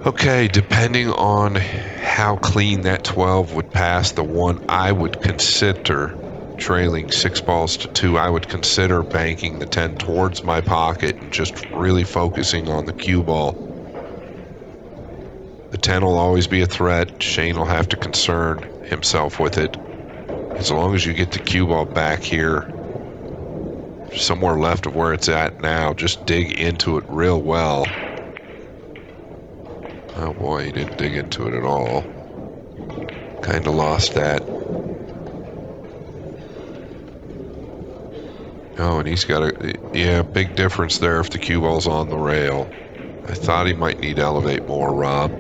Okay, depending on how clean that 12 would pass, the one I would consider trailing 6-2, I would consider banking the 10 towards my pocket and just really focusing on the cue ball. The 10 will always be a threat. Shane will have to concern himself with it. As long as you get the cue ball back here, somewhere left of where it's at now, just dig into it real well. Oh boy, he didn't dig into it at all. Kind of lost that. Oh, and he's got a, big difference there if the cue ball's on the rail. I thought he might need to elevate more, Rob.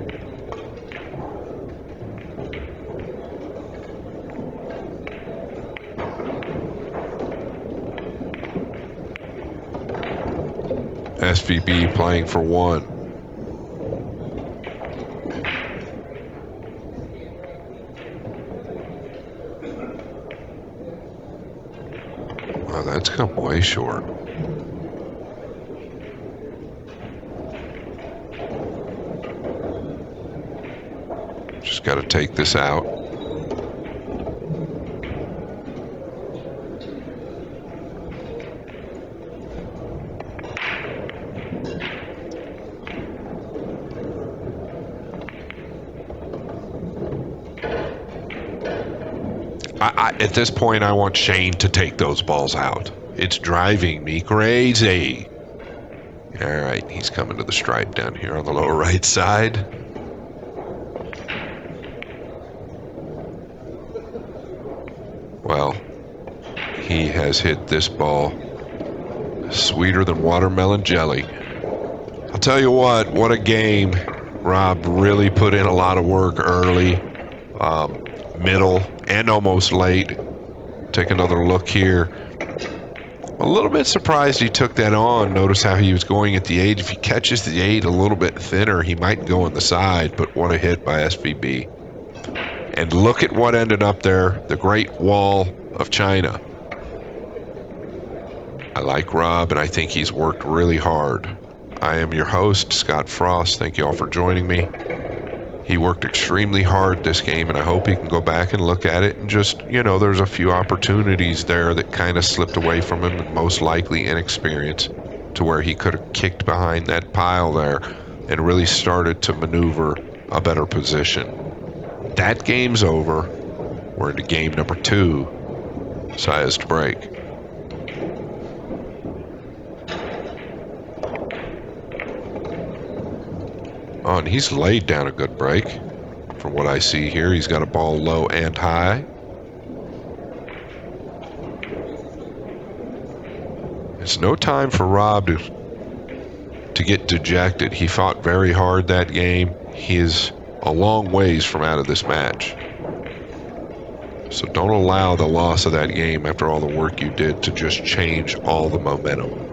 SVB playing for 1. Oh, that's come way short. Just got to take this out. At this point, I want Shane to take those balls out. It's driving me crazy. All right, he's coming to the stripe down here on the lower right side. Well, he has hit this ball sweeter than watermelon jelly. I'll tell you what a game. Robb really put in a lot of work early, middle, and almost late. Take another look here. A little bit surprised he took that on. Notice how he was going at the 8. If he catches the 8 a little bit thinner, he might go on the side, but what a hit by SVB. And look at what ended up there, the Great Wall of China. I like Robb, and I think he's worked really hard. I am your host, Scott Frost. Thank you all for joining me. He worked extremely hard this game, and I hope he can go back and look at it and just, there's a few opportunities there that kind of slipped away from him, and most likely inexperience, to where he could have kicked behind that pile there and really started to maneuver a better position. That game's over. We're into game number 2. Saez to break. Oh, and he's laid down a good break. From what I see here, he's got a ball low and high. It's no time for Robb to get dejected. He fought very hard that game. He is a long ways from out of this match. So don't allow the loss of that game after all the work you did to just change all the momentum.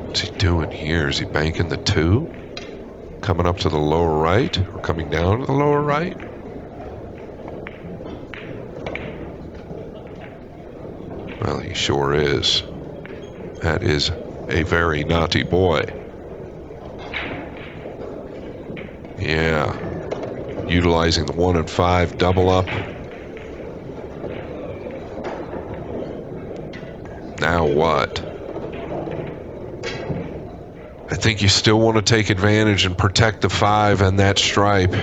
What's he doing here? Is he banking the 2? Coming up to the lower right? Or coming down to the lower right? Well, he sure is. That is a very naughty boy. Yeah. Utilizing the 1 and 5 double up. Now what? I think you still want to take advantage and protect the 5 and that stripe.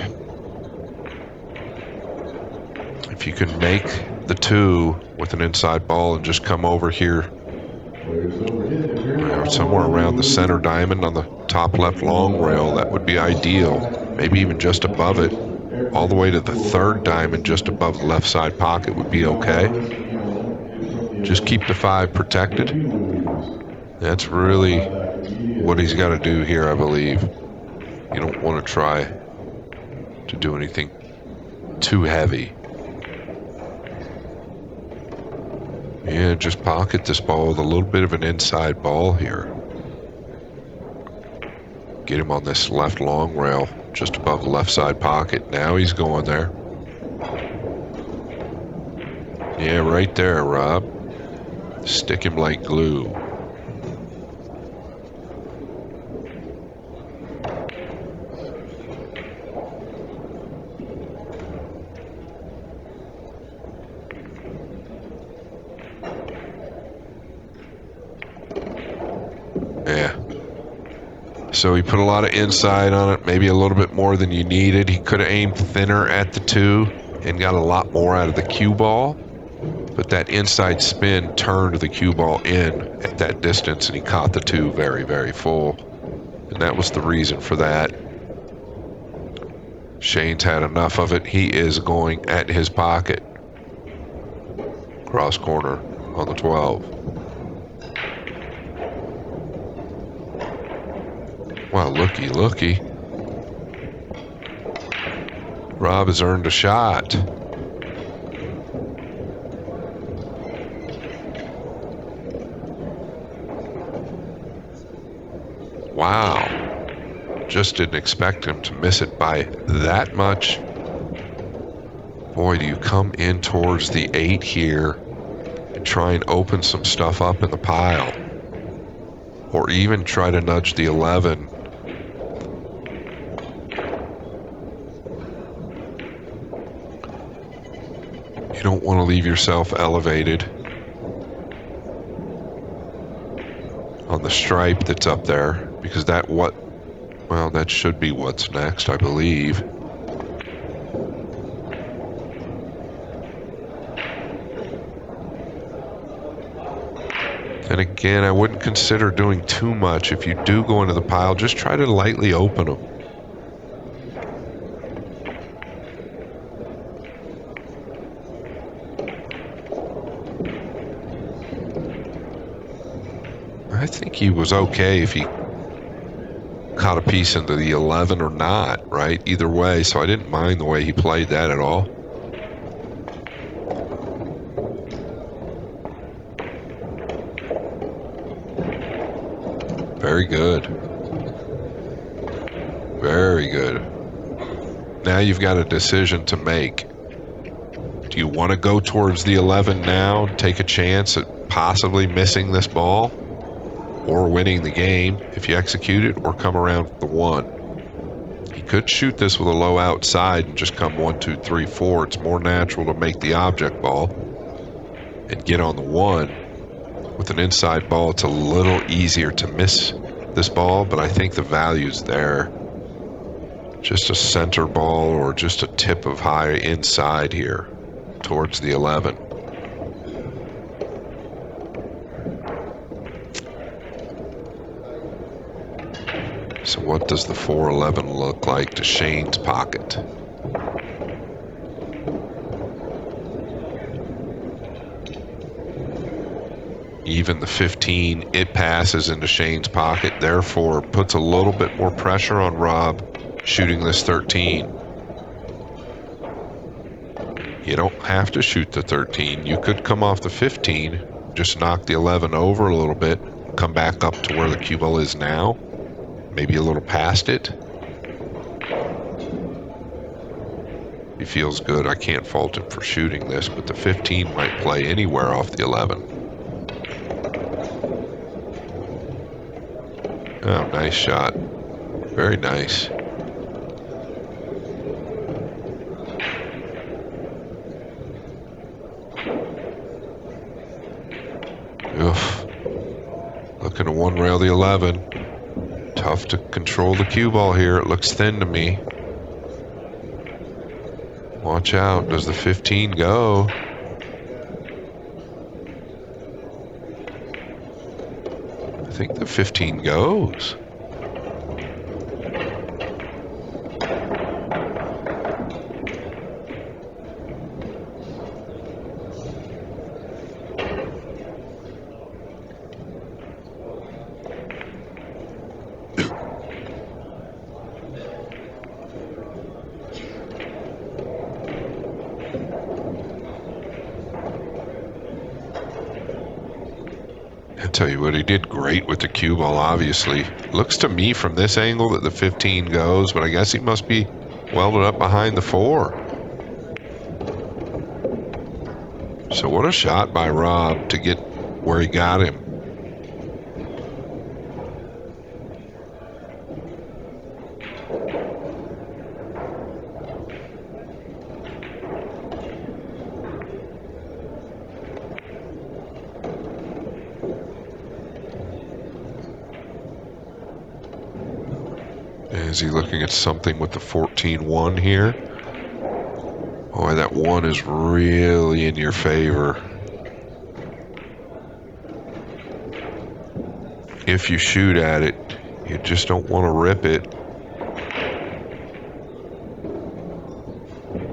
If you can make the 2 with an inside ball and just come over here somewhere around the center diamond on the top left long rail, that would be ideal. Maybe even just above it. All the way to the 3rd diamond just above the left side pocket would be okay. Just keep the 5 protected. That's really what he's got to do here, I believe. You don't want to try to do anything too heavy. Yeah, just pocket this ball with a little bit of an inside ball here. Get him on this left long rail, just above the left side pocket. Now he's going there. Yeah, right there, Rob. Stick him like glue. Yeah. So he put a lot of inside on it, maybe a little bit more than you needed. He could have aimed thinner at the 2 and got a lot more out of the cue ball. But that inside spin turned the cue ball in at that distance, and he caught the 2 very, very full. And that was the reason for that. Shane's had enough of it. He is going at his pocket. Cross corner on the 12. Wow, looky, looky. Robb has earned a shot. Wow. Just didn't expect him to miss it by that much. Boy, do you come in towards the 8 here and try and open some stuff up in the pile. Or even try to nudge the 11. You don't want to leave yourself elevated on the stripe that's up there, because that should be what's next, I believe. And again, I wouldn't consider doing too much. If you do go into the pile, just try to lightly open them. I think he was okay if he caught a piece into the 11 or not, right? Either way, so I didn't mind the way he played that at all. Very good. Very good. Now you've got a decision to make. Do you want to go towards the 11 now, take a chance at possibly missing this ball? Or winning the game if you execute it, or come around the 1. He could shoot this with a low outside and just come 1, 2, 3, 4. It's more natural to make the object ball and get on the 1. With an inside ball, it's a little easier to miss this ball, but I think the value's there. Just a center ball or just a tip of high inside here towards the 11. So what does the 411 look like to Shane's pocket? Even the 15, it passes into Shane's pocket, therefore puts a little bit more pressure on Robb shooting this 13. You don't have to shoot the 13. You could come off the 15, just knock the 11 over a little bit, come back up to where the cue ball is now. Maybe a little past it. He feels good. I can't fault him for shooting this, but the 15 might play anywhere off the 11. Oh, nice shot. Very nice. Looking to one rail the 11. Tough to control the cue ball here. It looks thin to me. Watch out. Does the 15 go? I think the 15 goes. I tell you what, he did great with the cue ball, obviously. Looks to me from this angle that the 15 goes, but I guess he must be welded up behind the 4. So what a shot by Robb to get where he got him. Is he looking at something with the 14-1 here? Boy, that 1 is really in your favor. If you shoot at it, you just don't want to rip it.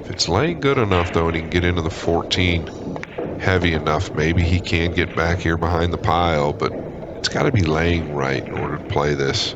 If it's laying good enough, though, and he can get into the 14 heavy enough, maybe he can get back here behind the pile, but it's got to be laying right in order to play this.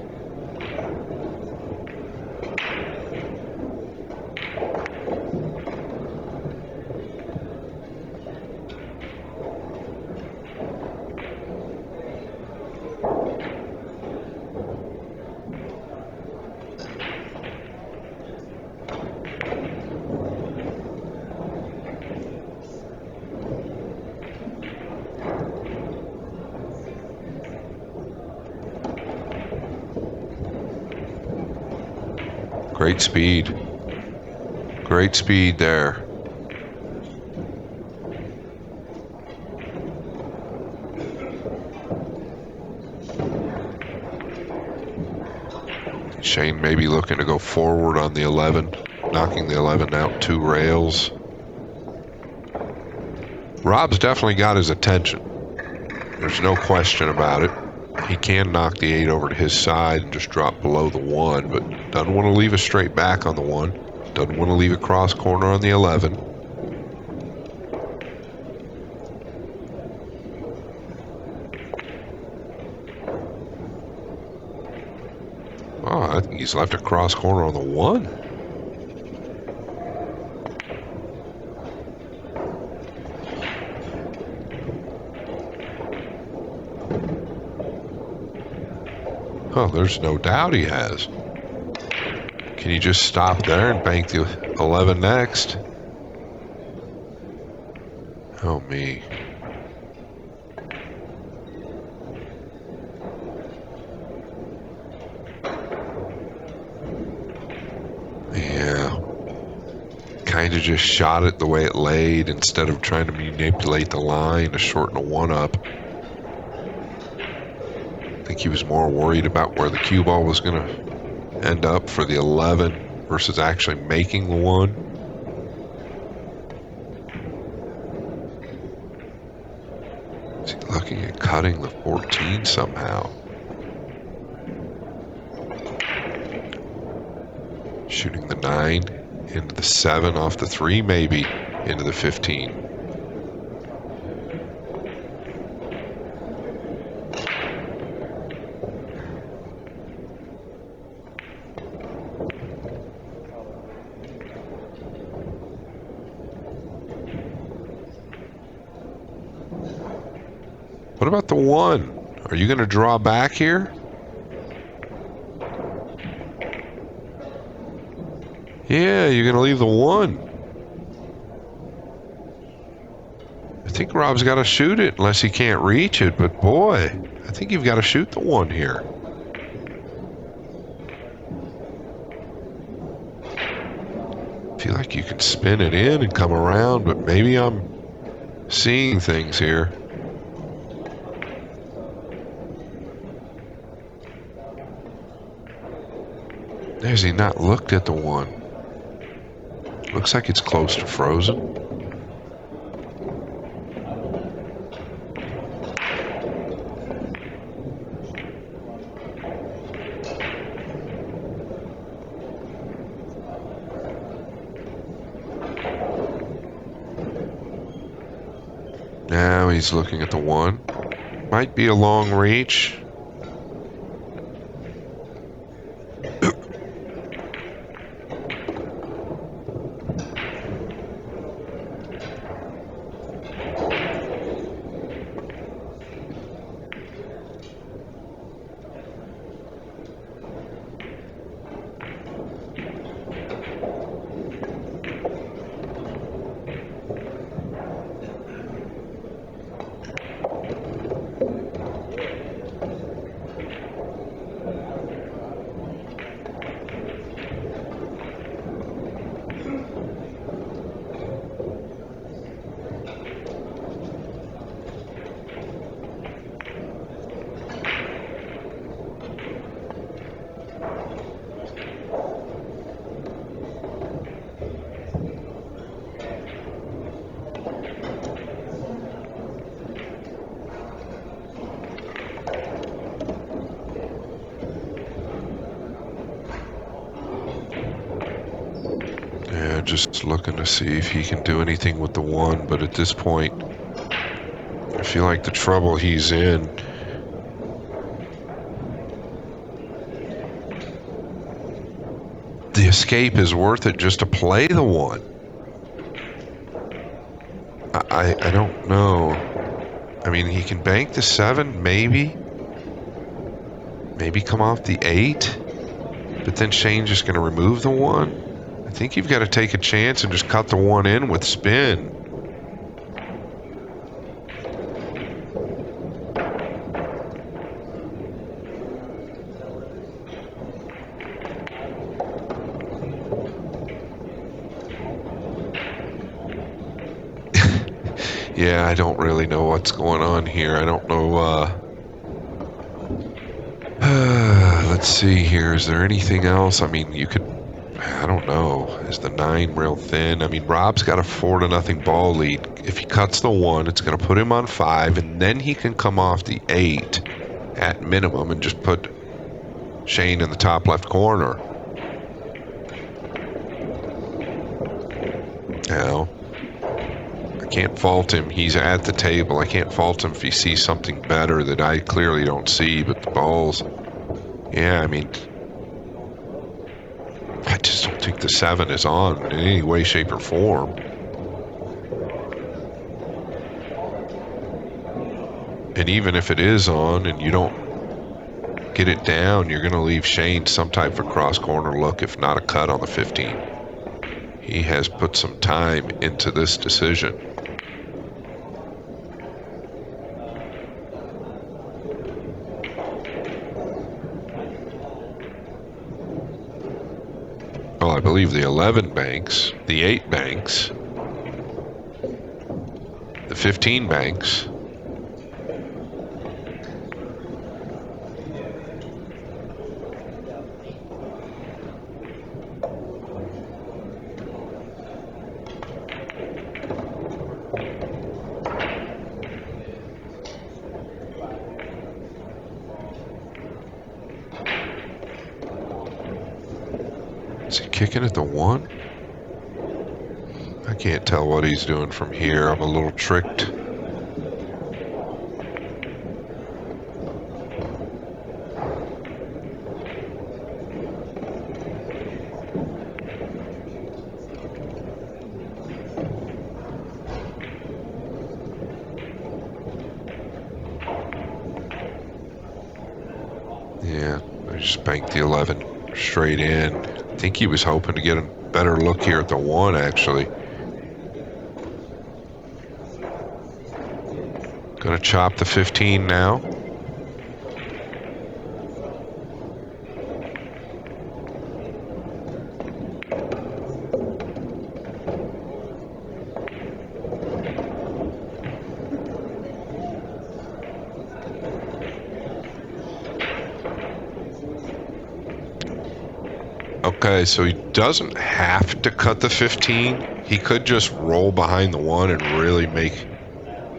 Great speed. Great speed there. Shane may be looking to go forward on the 11, knocking the 11 out 2 rails. Robb's definitely got his attention. There's no question about it. He can knock the 8 over to his side and just drop below the 1, but doesn't want to leave a straight back on the 1. Doesn't want to leave a cross corner on the 11. Oh, I think he's left a cross corner on the 1. Oh, there's no doubt he has. Can you just stop there and bank the 11 next? Oh, me. Yeah. Kind of just shot it the way it laid instead of trying to manipulate the line to shorten a 1 up. I think he was more worried about where the cue ball was going to end up for the 11 versus actually making the 1. Is he looking at cutting the 14 somehow? Shooting the 9 into the 7 off the 3, maybe into the 15. What about the 1? Are you going to draw back here? Yeah, you're going to leave the 1. I think Robb's got to shoot it unless he can't reach it, but boy, I think you've got to shoot the 1 here. I feel like you can spin it in and come around, but maybe I'm seeing things here. Has he not looked at the 1? Looks like it's close to frozen. Now he's looking at the 1. Might be a long reach. Yeah, just looking to see if he can do anything with the 1, but at this point, I feel like the trouble he's in, the escape is worth it just to play the 1. I don't know. I mean, he can bank the 7, maybe. Maybe come off the 8. But then Shane's just going to remove the 1. I think you've got to take a chance and just cut the 1 in with spin. Yeah, I don't really know what's going on here. I don't know, let's see here. Is there anything else? I mean, you could, I don't know. Is the 9 real thin? I mean, Robb's got a 4-0 ball lead. If he cuts the 1, it's going to put him on 5, and then he can come off the 8 at minimum and just put Shane in the top left corner. Now, I can't fault him. He's at the table. I can't fault him if he sees something better that I clearly don't see, but the balls, yeah, I mean, I just don't think the 7 is on in any way, shape, or form. And even if it is on and you don't get it down, you're going to leave Shane some type of cross-corner look, if not a cut on the 15. He has put some time into this decision. Well, I believe the 11 banks, the 8 banks, the 15 banks. Is he kicking at the 1? I can't tell what he's doing from here. I'm a little tricked. Yeah, I just banked the 11 straight in. I think he was hoping to get a better look here at the 1, actually. Gonna chop the 15 now. Okay, so he doesn't have to cut the 15. He could just roll behind the 1 and really make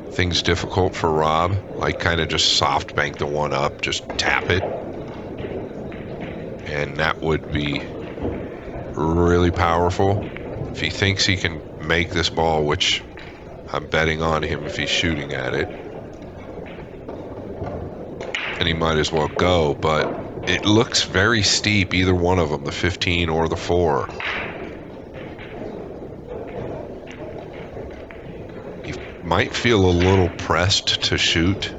things difficult for Robb. Like kind of just soft bank the 1 up, just tap it. And that would be really powerful. If he thinks he can make this ball, which I'm betting on him if he's shooting at it, and he might as well go, but it looks very steep, either one of them, the 15 or the 4. You might feel a little pressed to shoot,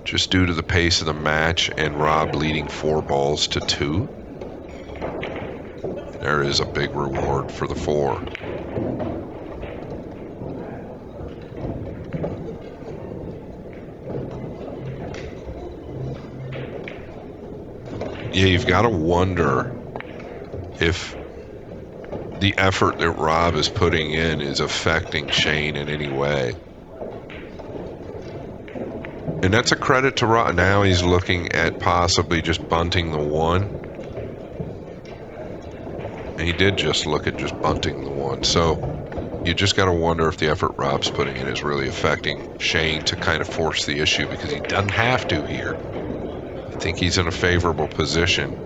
just due to the pace of the match and Robb leading 4 balls to 2. There is a big reward for the 4. Yeah, you've got to wonder if the effort that Robb is putting in is affecting Shane in any way. And that's a credit to Robb. Now he's looking at possibly just bunting the 1. And he did just look at just bunting the 1. So you just got to wonder if the effort Robb's putting in is really affecting Shane to kind of force the issue, because he doesn't have to here. I think he's in a favorable position.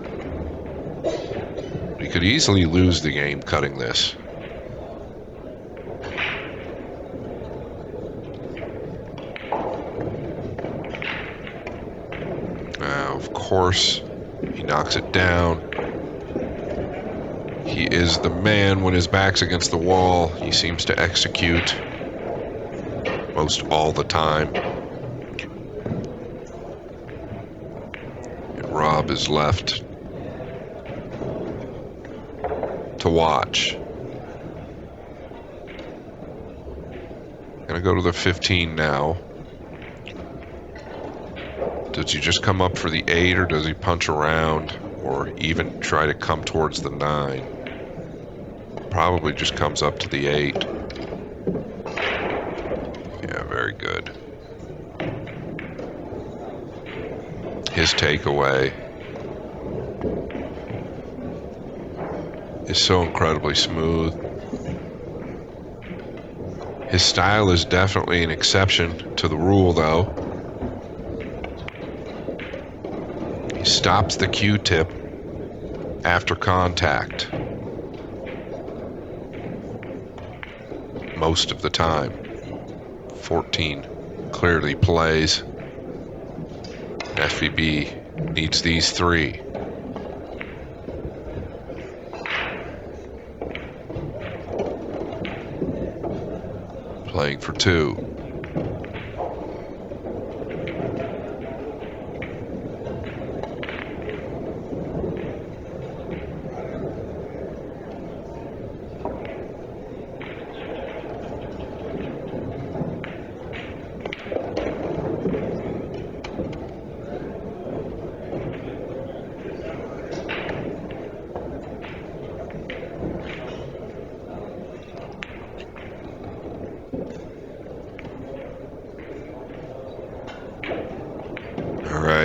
He could easily lose the game cutting this. Now, of course, he knocks it down. He is the man when his back's against the wall. He seems to execute most all the time. And Robb is left to watch. Gonna go to the 15 now. Does he just come up for the 8, or does he punch around, or even try to come towards the 9? Probably just comes up to the 8. Yeah, very good. His takeaway is so incredibly smooth. His style is definitely an exception to the rule, though. He stops the Q-tip after contact most of the time. 14 clearly plays. FVB needs these 3. Playing for 2.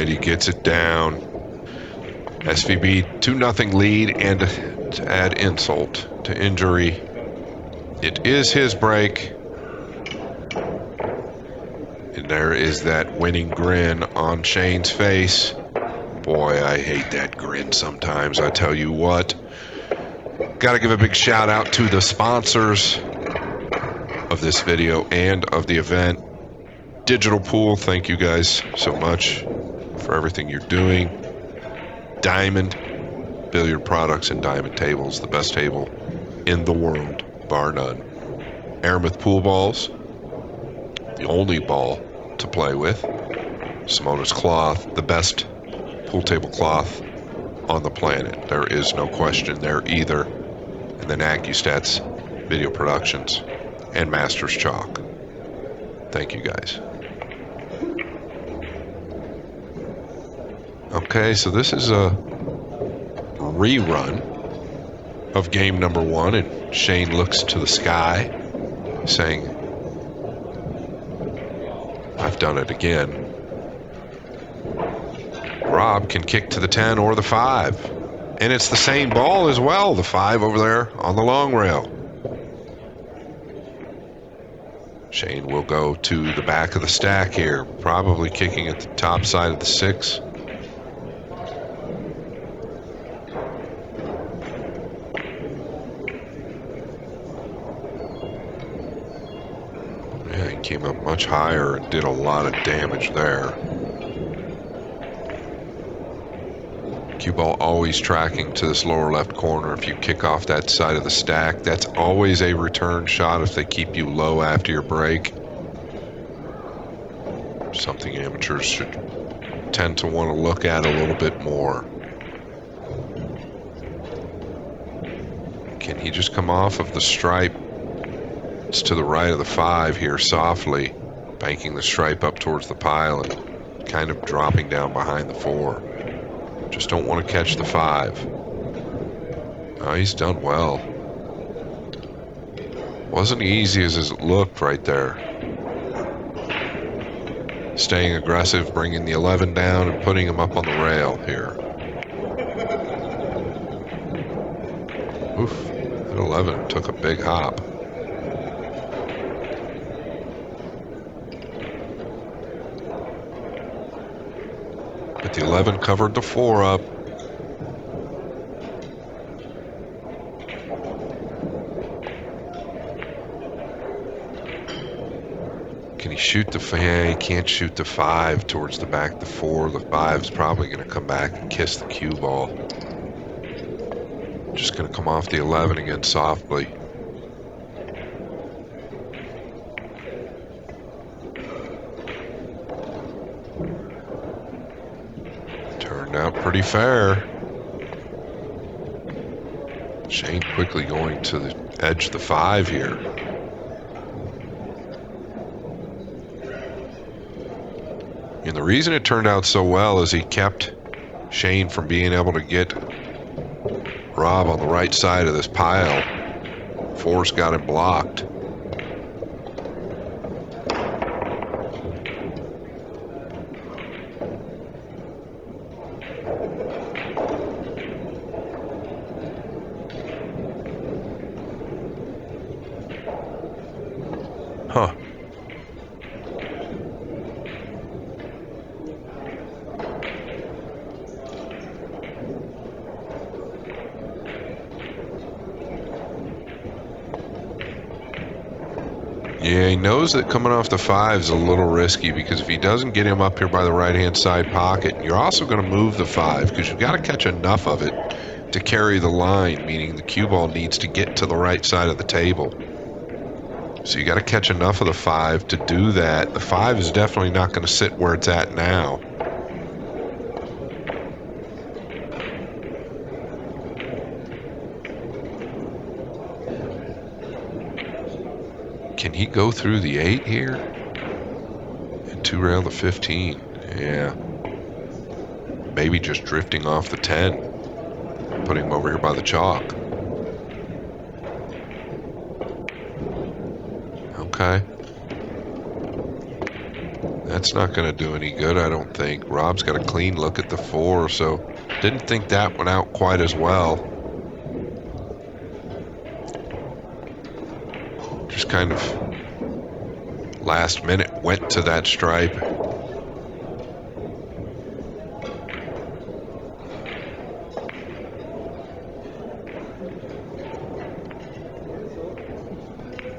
He gets it down. SVB 2-0 lead, and to add insult to injury, it is his break. And there is that winning grin on Shane's face. Boy, I hate that grin sometimes, I tell you what. Got to give a big shout out to the sponsors of this video and of the event. Digital Pool, thank you guys so much for everything you're doing. Diamond Billiard Products and Diamond Tables, the best table in the world, bar none. Aramith Pool Balls, the only ball to play with. Simona's Cloth, the best pool table cloth on the planet. There is no question there either. And then Accustats Video Productions and Masters Chalk. Thank you guys. Okay, so this is a rerun of game number 1, and Shane looks to the sky, saying, I've done it again. Robb can kick to the 10 or the 5, And it's the same ball as well, the 5 over there on the long rail. Shane will go to the back of the stack here, probably kicking at the top side of the 6. Yeah, he came up much higher and did a lot of damage there. Cue ball always tracking to this lower left corner. If you kick off that side of the stack, that's always a return shot if they keep you low after your break. Something amateurs should tend to want to look at a little bit more. Can he just come off of the stripe? It's to the right of the 5 here softly, banking the stripe up towards the pile and kind of dropping down behind the 4. Just don't want to catch the 5. Oh, he's done well. Wasn't easy as it looked right there. Staying aggressive, bringing the 11 down and putting him up on the rail here. Oof, that 11 took a big hop. But the 11 covered the 4 up. Can he shoot the 5? Yeah, he can't shoot the 5 towards the back of the 4. The 5's probably going to come back and kiss the cue ball. Just going to come off the 11 again softly. Turned out pretty fair. Shane quickly going to the edge of the 5 here. And the reason it turned out so well is he kept Shane from being able to get Robb on the right side of this pile. 4's got him blocked. Huh. Yeah, he knows that coming off the 5 is a little risky because if he doesn't get him up here by the right-hand side pocket, you're also going to move the 5 because you've got to catch enough of it to carry the line, meaning the cue ball needs to get to the right side of the table. So you got to catch enough of the 5 to do that. The 5 is definitely not going to sit where it's at now. Can he go through the 8 here? And 2 rail the 15. Yeah. Maybe just drifting off the 10. Putting him over here by the chalk. Okay. That's not going to do any good, I don't think. Robb's got a clean look at the 4, so didn't think that went out quite as well. Just kind of last minute went to that stripe.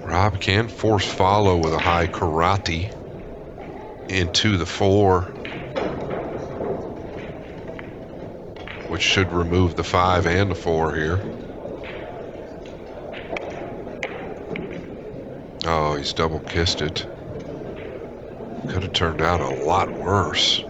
Robb can force follow with a high karate into the 4, which should remove the 5 and the 4 here. Oh, he's double kissed it. Could have turned out a lot worse.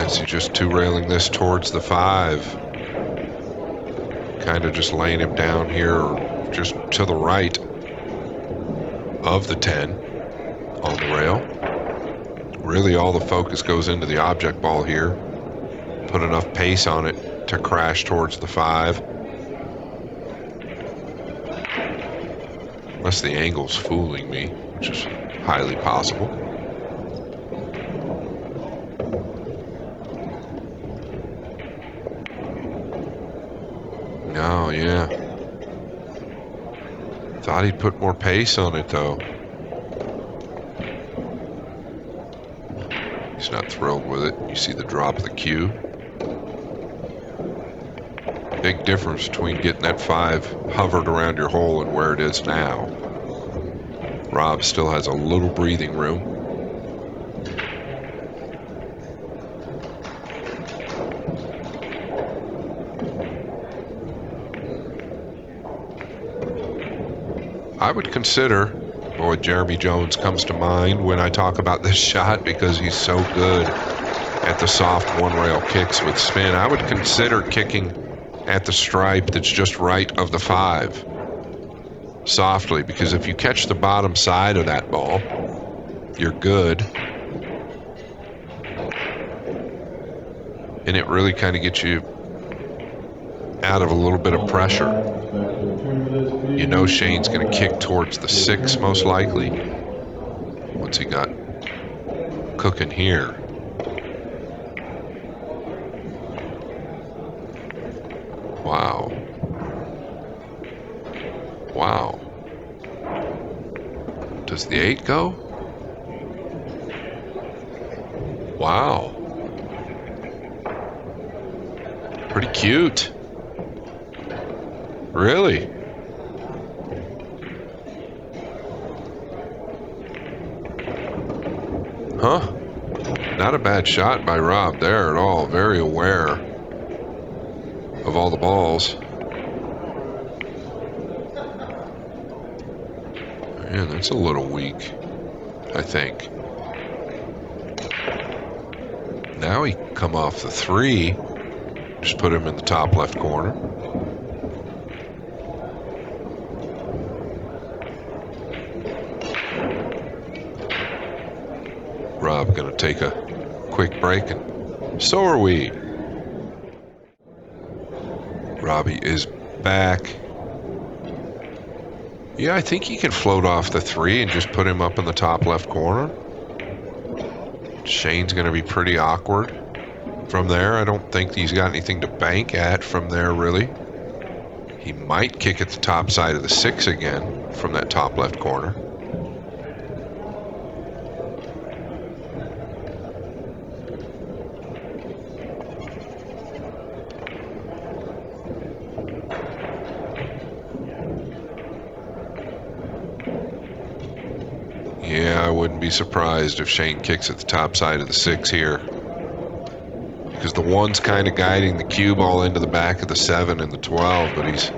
Is he just 2-railing this towards the 5? Kind of just laying him down here, just to the right of the 10 on the rail. Really, all the focus goes into the object ball here. Put enough pace on it to crash towards the 5. Unless the angle's fooling me, which is highly possible. Oh, yeah. Thought he'd put more pace on it, though. He's not thrilled with it. You see the drop of the cue. Big difference between getting that 5 hovered around your hole and where it is now. Robb still has a little breathing room. I would consider, boy, Jeremy Jones comes to mind when I talk about this shot because he's so good at the soft one-rail kicks with spin. I would consider kicking at the stripe that's just right of the 5 softly, because if you catch the bottom side of that ball, you're good. And it really kind of gets you out of a little bit of pressure. You know Shane's going to kick towards the 6 most likely. What's he got cooking here? Wow. Wow. Does the 8 go? Wow. Pretty cute. Really? Huh? Not a bad shot by Robb there at all. Very aware of all the balls. Man, that's a little weak, I think. Now he can come off the 3. Just put him in the top left corner. Robb gonna take a quick break, and so are we. Robbie is back. Yeah, I think he can float off the 3 and just put him up in the top left corner. Shane's gonna be pretty awkward from there. I don't think he's got anything to bank at from there, really. He might kick at the top side of the 6 again from that top left corner. Yeah, I wouldn't be surprised if Shane kicks at the top side of the 6 here, because the 1's kind of guiding the cue ball into the back of the 7 and the 12, but he's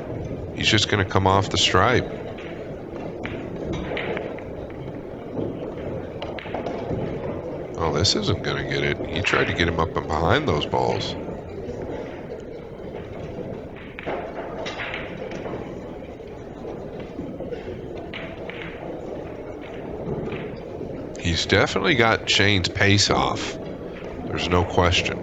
just going to come off the stripe. Oh, this isn't going to get it. He tried to get him up and behind those balls. He's definitely got Shane's pace off. There's no question.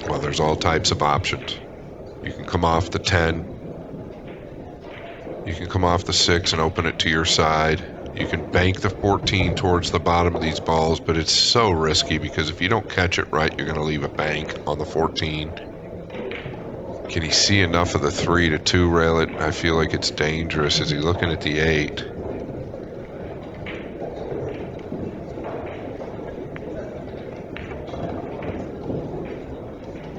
Well, there's all types of options. You can come off the 10. You can come off the 6 and open it to your side. You can bank the 14 towards the bottom of these balls, but it's so risky because if you don't catch it right, you're going to leave a bank on the 14. Can he see enough of the 3 to 2 rail it? I feel like it's dangerous. Is he looking at the 8?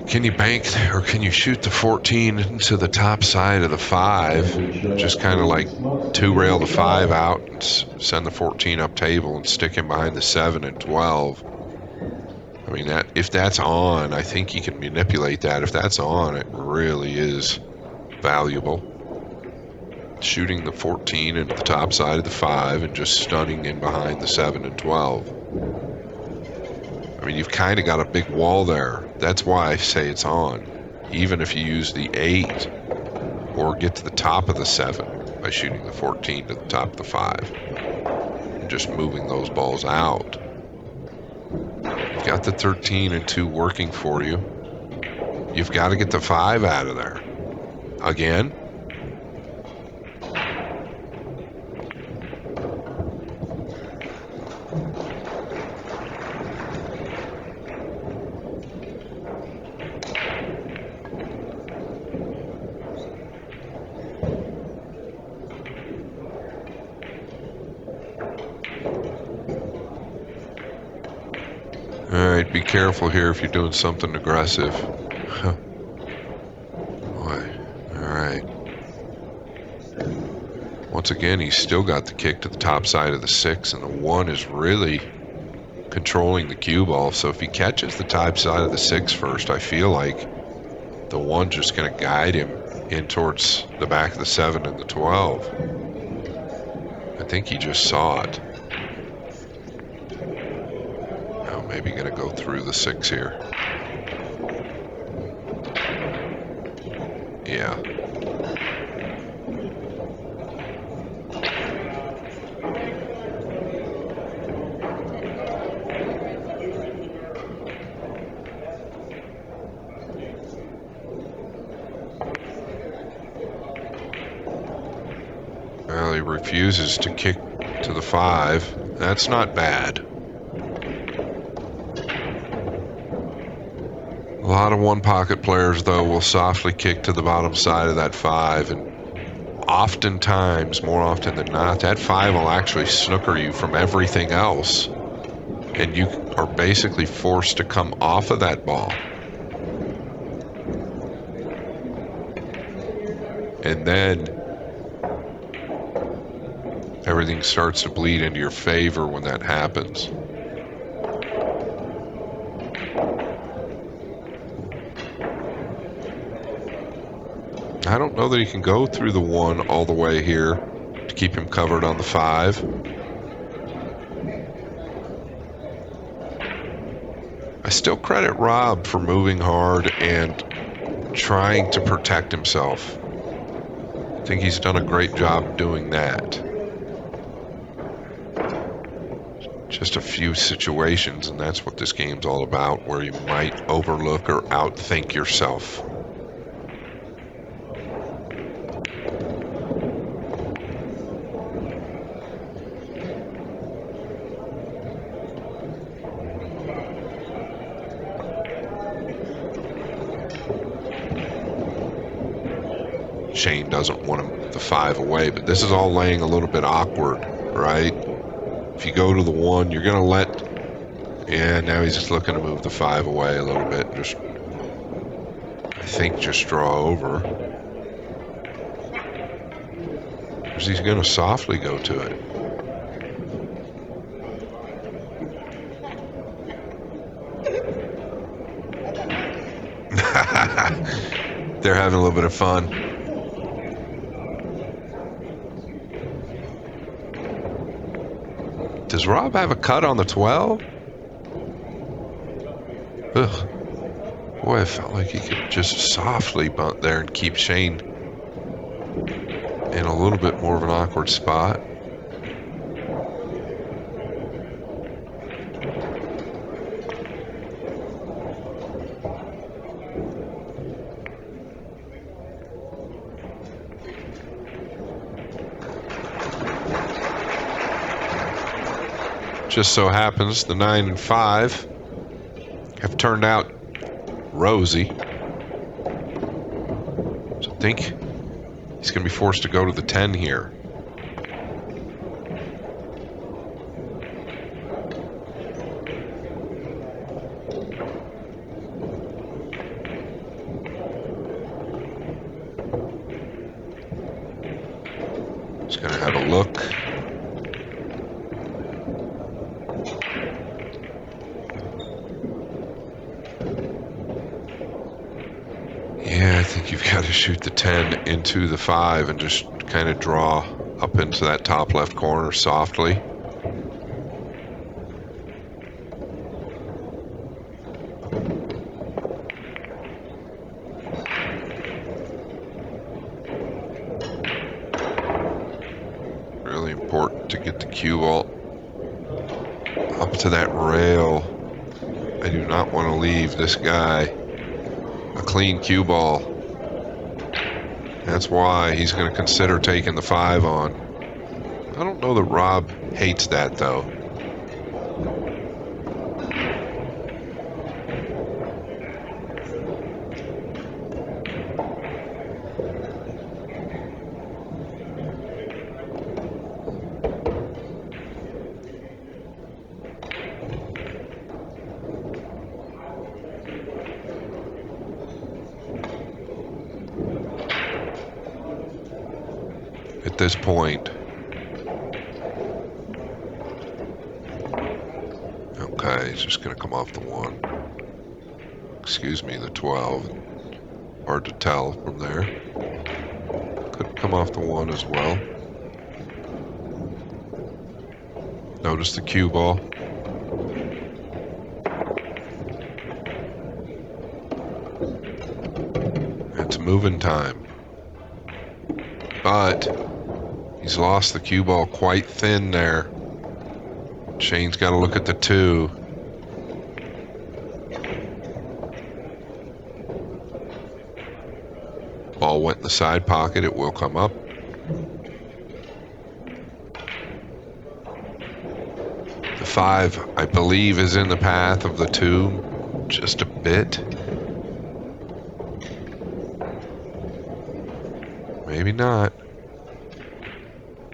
Can you bank, or can you shoot the 14 into the top side of the 5? Just kind of like 2 rail the 5 out and send the 14 up table and stick him behind the 7 and 12. I mean, that if that's on, I think you can manipulate that. If that's on, it really is valuable. shooting the 14 into the top side of the 5 and just stunning in behind the 7 and 12. I mean, you've kind of got a big wall there. That's why I say it's on. Even if you use the 8 or get to the top of the 7 by shooting the 14 to the top of the 5 and just moving those balls out. You've got the 13 and 2 working for you. You've got to get the 5 out of there. Again. Alright, be careful here if you're doing something aggressive. Boy, alright. Once again, he's still got the kick to the top side of the 6, and the 1 is really controlling the cue ball. So if he catches the top side of the 6 first, I feel like the 1's just going to guide him in towards the back of the 7 and the 12. I think he just saw it. Maybe going to go through the 6 here. Yeah. Well, he refuses to kick to the 5. That's not bad. A lot of one-pocket players, though, will softly kick to the bottom side of that 5, and oftentimes, more often than not, that 5 will actually snooker you from everything else, and you are basically forced to come off of that ball. And then everything starts to bleed into your favor when that happens. I don't know that he can go through the 1 all the way here to keep him covered on the 5. I still credit Robb for moving hard and trying to protect himself. I think he's done a great job doing that. Just a few situations, and that's what this game's all about, where you might overlook or outthink yourself. Shane doesn't want the 5 away, but this is all laying a little bit awkward, right? If you go to the 1, you're going to let... Yeah, now he's just looking to move the 5 away a little bit. Just, I think, just draw over. Because he's going to softly go to it. They're having a little bit of fun. Does Robb have a cut on the 12? Ugh. Boy, I felt like he could just softly bunt there and keep Shane in a little bit more of an awkward spot. Just so happens the 9 and 5 have turned out rosy. So I think he's going to be forced to go to the 10 here. He's going to have a look. Yeah, I think you've got to shoot the 10 into the 5 and just kind of draw up into that top left corner softly. Really important to get the cue ball up to that rail. I do not want to leave this guy a clean cue ball. That's why he's going to consider taking the 5 on. I don't know that Robb hates that, though. At this point, okay, he's just going to come off the 1. Excuse me, the 12. Hard to tell from there. Could come off the 1 as well. Notice the cue ball. It's moving time. But he's lost the cue ball quite thin there. Shane's got to look at the 2. Ball went in the side pocket. It will come up. The 5, I believe, is in the path of the 2 just a bit. Maybe not.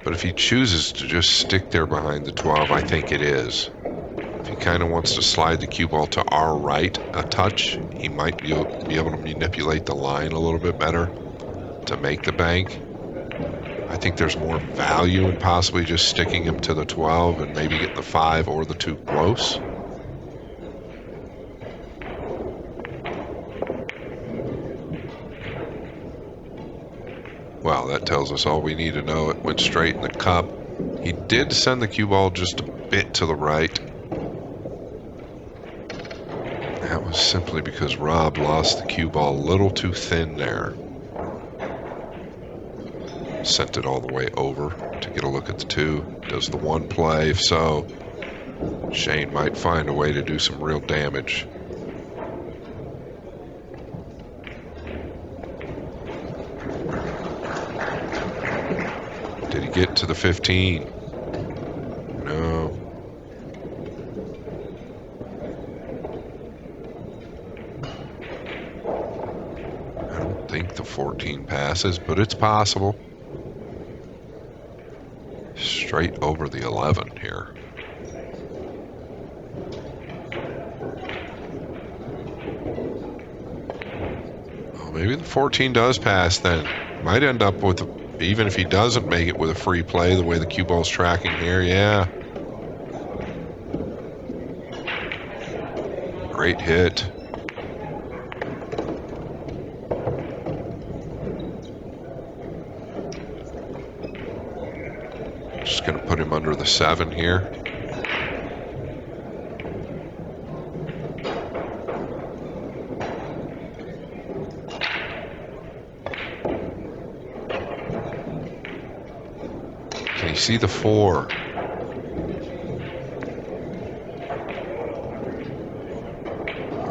But if he chooses to just stick there behind the 12, I think it is. If he kind of wants to slide the cue ball to our right a touch, he might be able to manipulate the line a little bit better to make the bank. I think there's more value in possibly just sticking him to the 12 and maybe getting the 5 or the 2 close. Well, that tells us all we need to know. It went straight in the cup. He did send the cue ball just a bit to the right. That was simply because Robb lost the cue ball a little too thin there. Sent it all the way over to get a look at the 2. Does the 1 play? If so, Shane might find a way to do some real damage. Did he get to the 15? No. I don't think the 14 passes, but it's possible. Straight over the 11 here. Well, maybe the 14 does pass then. Might end up with, even if he doesn't make it, with a free play, the way the cue ball's tracking here, yeah. Great hit. Just going to put him under the 7 here. Can you see the 4?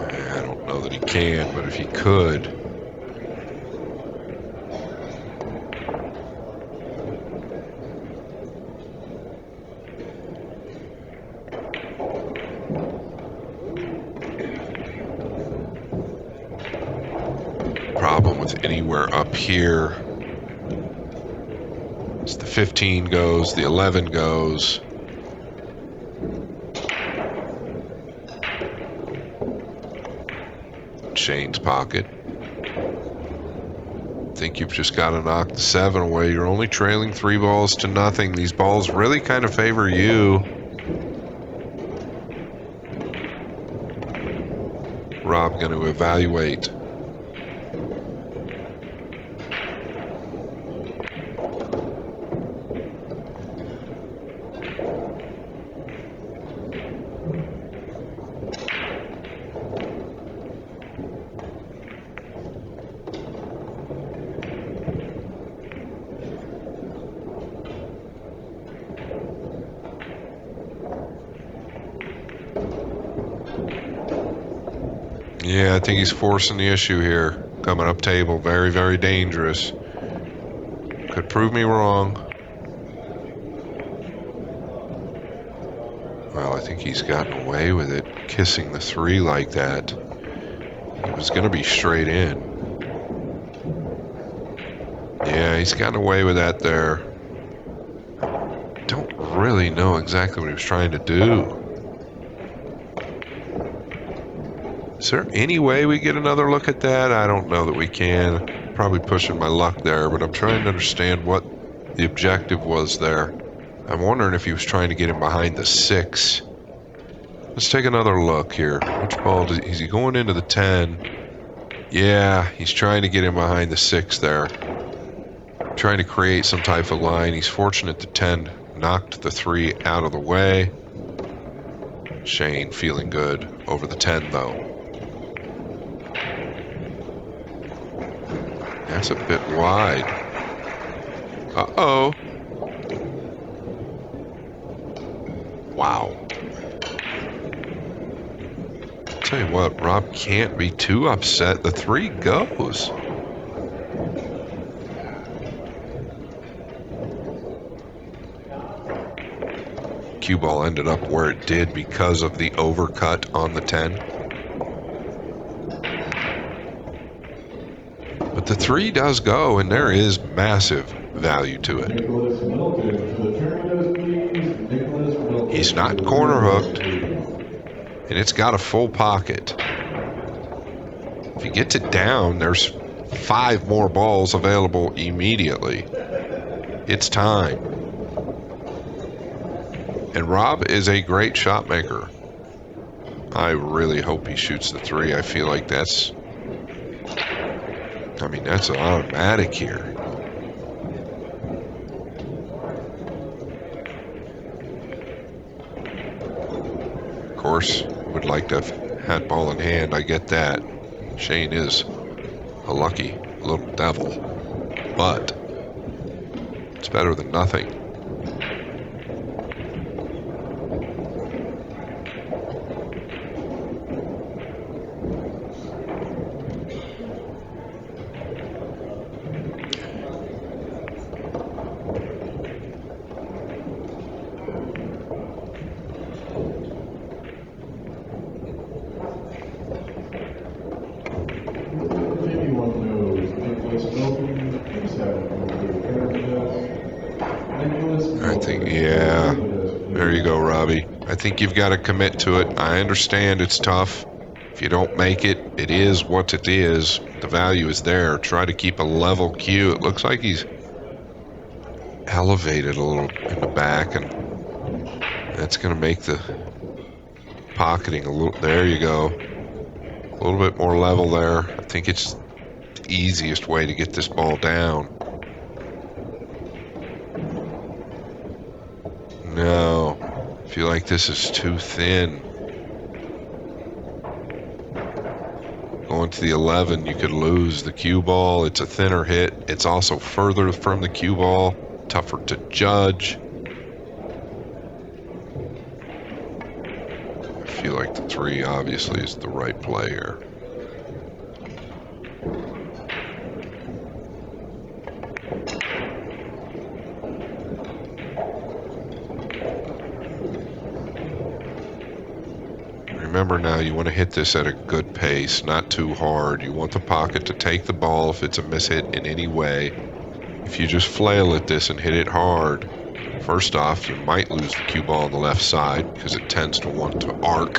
I don't know that he can, but if he could. Problem with anywhere up here. It's the 15 goes, the 11 goes. Shane's pocket. Think you've just got to knock the 7 away. You're only trailing 3 balls to nothing. These balls really kind of favor you. Robb going to evaluate. Yeah, I think he's forcing the issue here. Coming up table, very, very dangerous. Could prove me wrong. Well, I think he's gotten away with it, kissing the 3 like that. He was going to be straight in. Yeah, he's gotten away with that there. Don't really know exactly what he was trying to do. Is there any way we get another look at that? I don't know that we can. Probably pushing my luck there, but I'm trying to understand what the objective was there. I'm wondering if he was trying to get him behind the 6. Let's take another look here. Which ball is he going into the 10? Yeah, he's trying to get him behind the 6 there. Trying to create some type of line. He's fortunate the 10 knocked the 3 out of the way. Shane feeling good over the 10 though. That's a bit wide. Uh-oh. Wow. Tell you what, Robb can't be too upset. The 3 goes. Cue ball ended up where it did because of the overcut on the 10. But the 3 does go, and there is massive value to it. Nicholas Milton to the terminus, please. Nicholas Milton. He's not corner hooked, and it's got a full pocket. If he gets it down, there's 5 more balls available immediately. It's time. And Robb is a great shot maker. I really hope he shoots the 3. I feel like that's an automatic here. Of course, would like to have had ball in hand. I get that. Shane is a lucky little devil, but it's better than nothing. I think, yeah, there you go, Robbie. I think you've got to commit to it. I understand it's tough. If you don't make it, it is what it is. The value is there. Try to keep a level cue. It looks like he's elevated a little in the back, and that's going to make the pocketing a little. There you go. A little bit more level there. I think it's the easiest way to get this ball down. No, I feel like this is too thin. Going to the 11, you could lose the cue ball. It's a thinner hit. It's also further from the cue ball, tougher to judge. I feel like the 3 obviously is the right play here. Remember now, you want to hit this at a good pace, not too hard. You want the pocket to take the ball if it's a mishit in any way. If you just flail at this and hit it hard, first off, you might lose the cue ball on the left side because it tends to want to arc.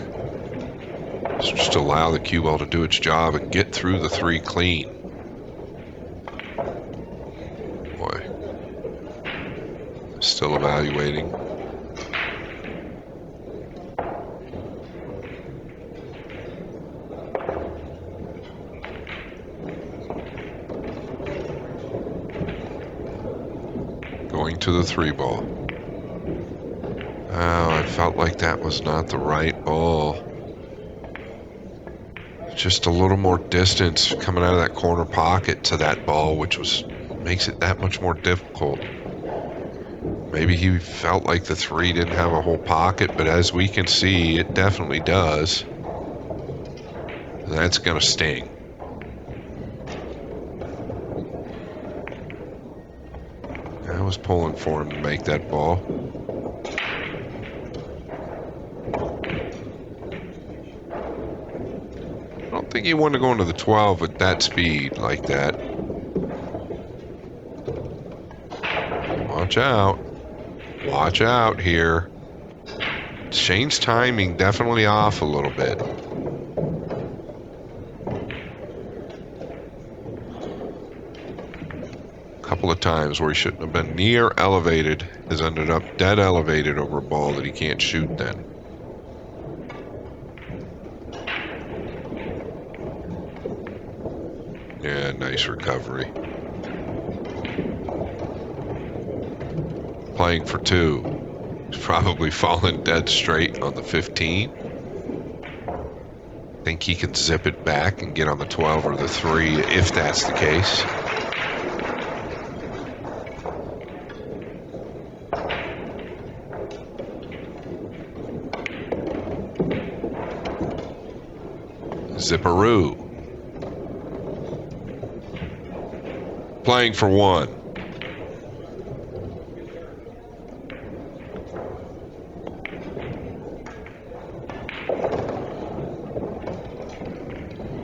So just allow the cue ball to do its job and get through the 3 clean. Boy. Still evaluating. Going to the 3 ball. Oh, I felt like that was not the right ball. Just a little more distance coming out of that corner pocket to that ball, which makes it that much more difficult. Maybe he felt like the 3 didn't have a whole pocket, but as we can see, it definitely does. That's going to sting. I was pulling for him to make that ball. I don't think he wanted to go into the 12 with that speed like that. Watch out. Watch out here. Shane's timing definitely off a little bit. Couple of times where he shouldn't have been near elevated has ended up dead elevated over a ball that he can't shoot then. Yeah, nice recovery. Playing for 2. He's probably falling dead straight on the 15. Think he can zip it back and get on the 12 or the 3 if that's the case. Zipperoo. Playing for 1.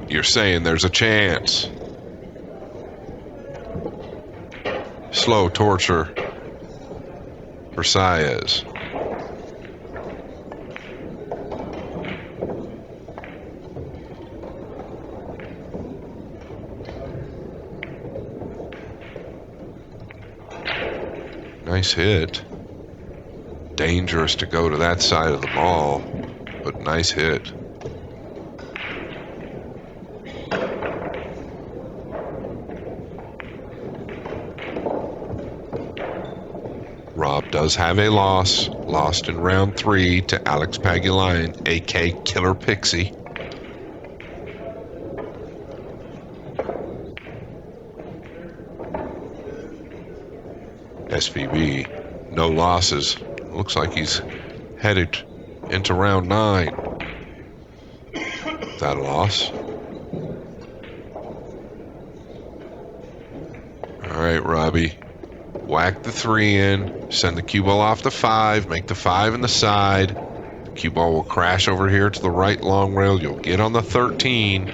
You're saying there's a chance. Slow torture for Saez. Nice hit. Dangerous to go to that side of the ball, but nice hit. Robb does have a loss. Lost in round 3 to Alex Pagulayan, a.k.a. Killer Pixie. SVB, no losses. Looks like he's headed into round 9. Without a loss. All right, Robbie. Whack the 3 in, send the cue ball off the 5, make the 5 in the side. The cue ball will crash over here to the right long rail. You'll get on the 13,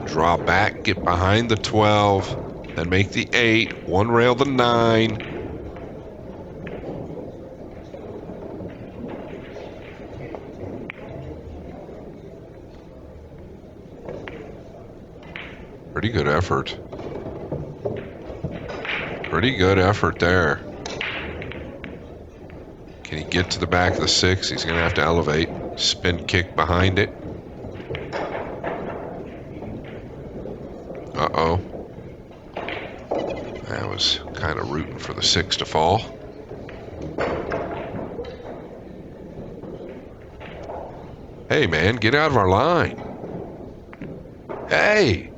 draw back, get behind the 12, then make the 8, 1 rail the 9. Pretty good effort. Pretty good effort there. Can he get to the back of the 6? He's going to have to elevate. Spin kick behind it. Uh-oh. I was kind of rooting for the 6 to fall. Hey, man, get out of our line. Hey!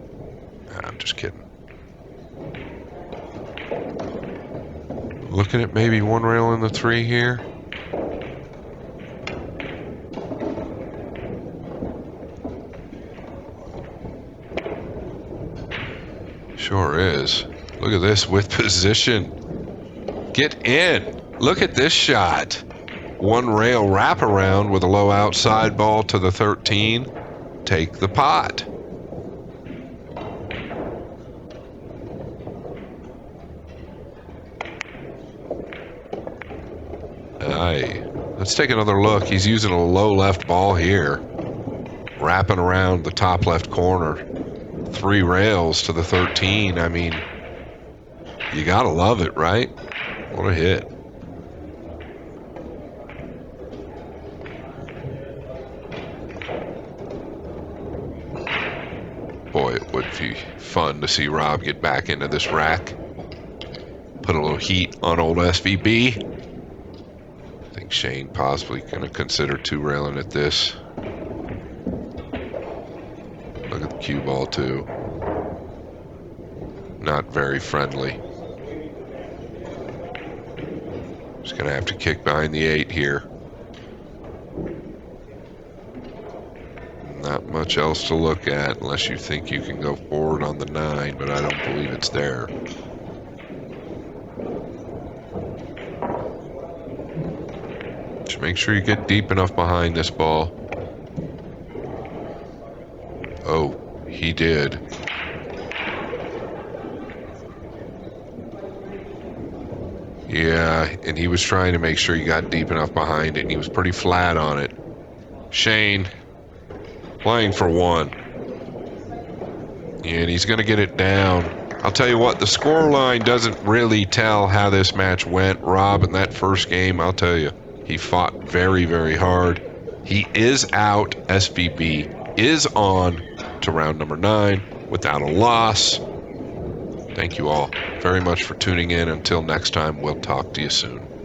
I'm just kidding. Looking at maybe 1 rail in the 3 here. Sure is. Look at this with position. Get in. Look at this shot. 1 rail wraparound with a low outside ball to the 13. Take the pot. Aye. Let's take another look. He's using a low left ball here. Wrapping around the top left corner. 3 rails to the 13. I mean, you gotta love it, right? What a hit. Boy, it would be fun to see Robb get back into this rack. Put a little heat on old SVB. I think Shane possibly going to consider 2 railing at this. Look at the cue ball too. Not very friendly. Just going to have to kick behind the 8 here. Not much else to look at unless you think you can go forward on the 9, but I don't believe it's there. Just make sure you get deep enough behind this ball. Oh, he did. Yeah, and he was trying to make sure you got deep enough behind it, and he was pretty flat on it. Shane, playing for 1. And he's going to get it down. I'll tell you what, the score line doesn't really tell how this match went. Robb, in that first game, I'll tell you, he fought very, very hard. He is out. SVB is on to round number 9 without a loss. Thank you all very much for tuning in. Until next time, we'll talk to you soon.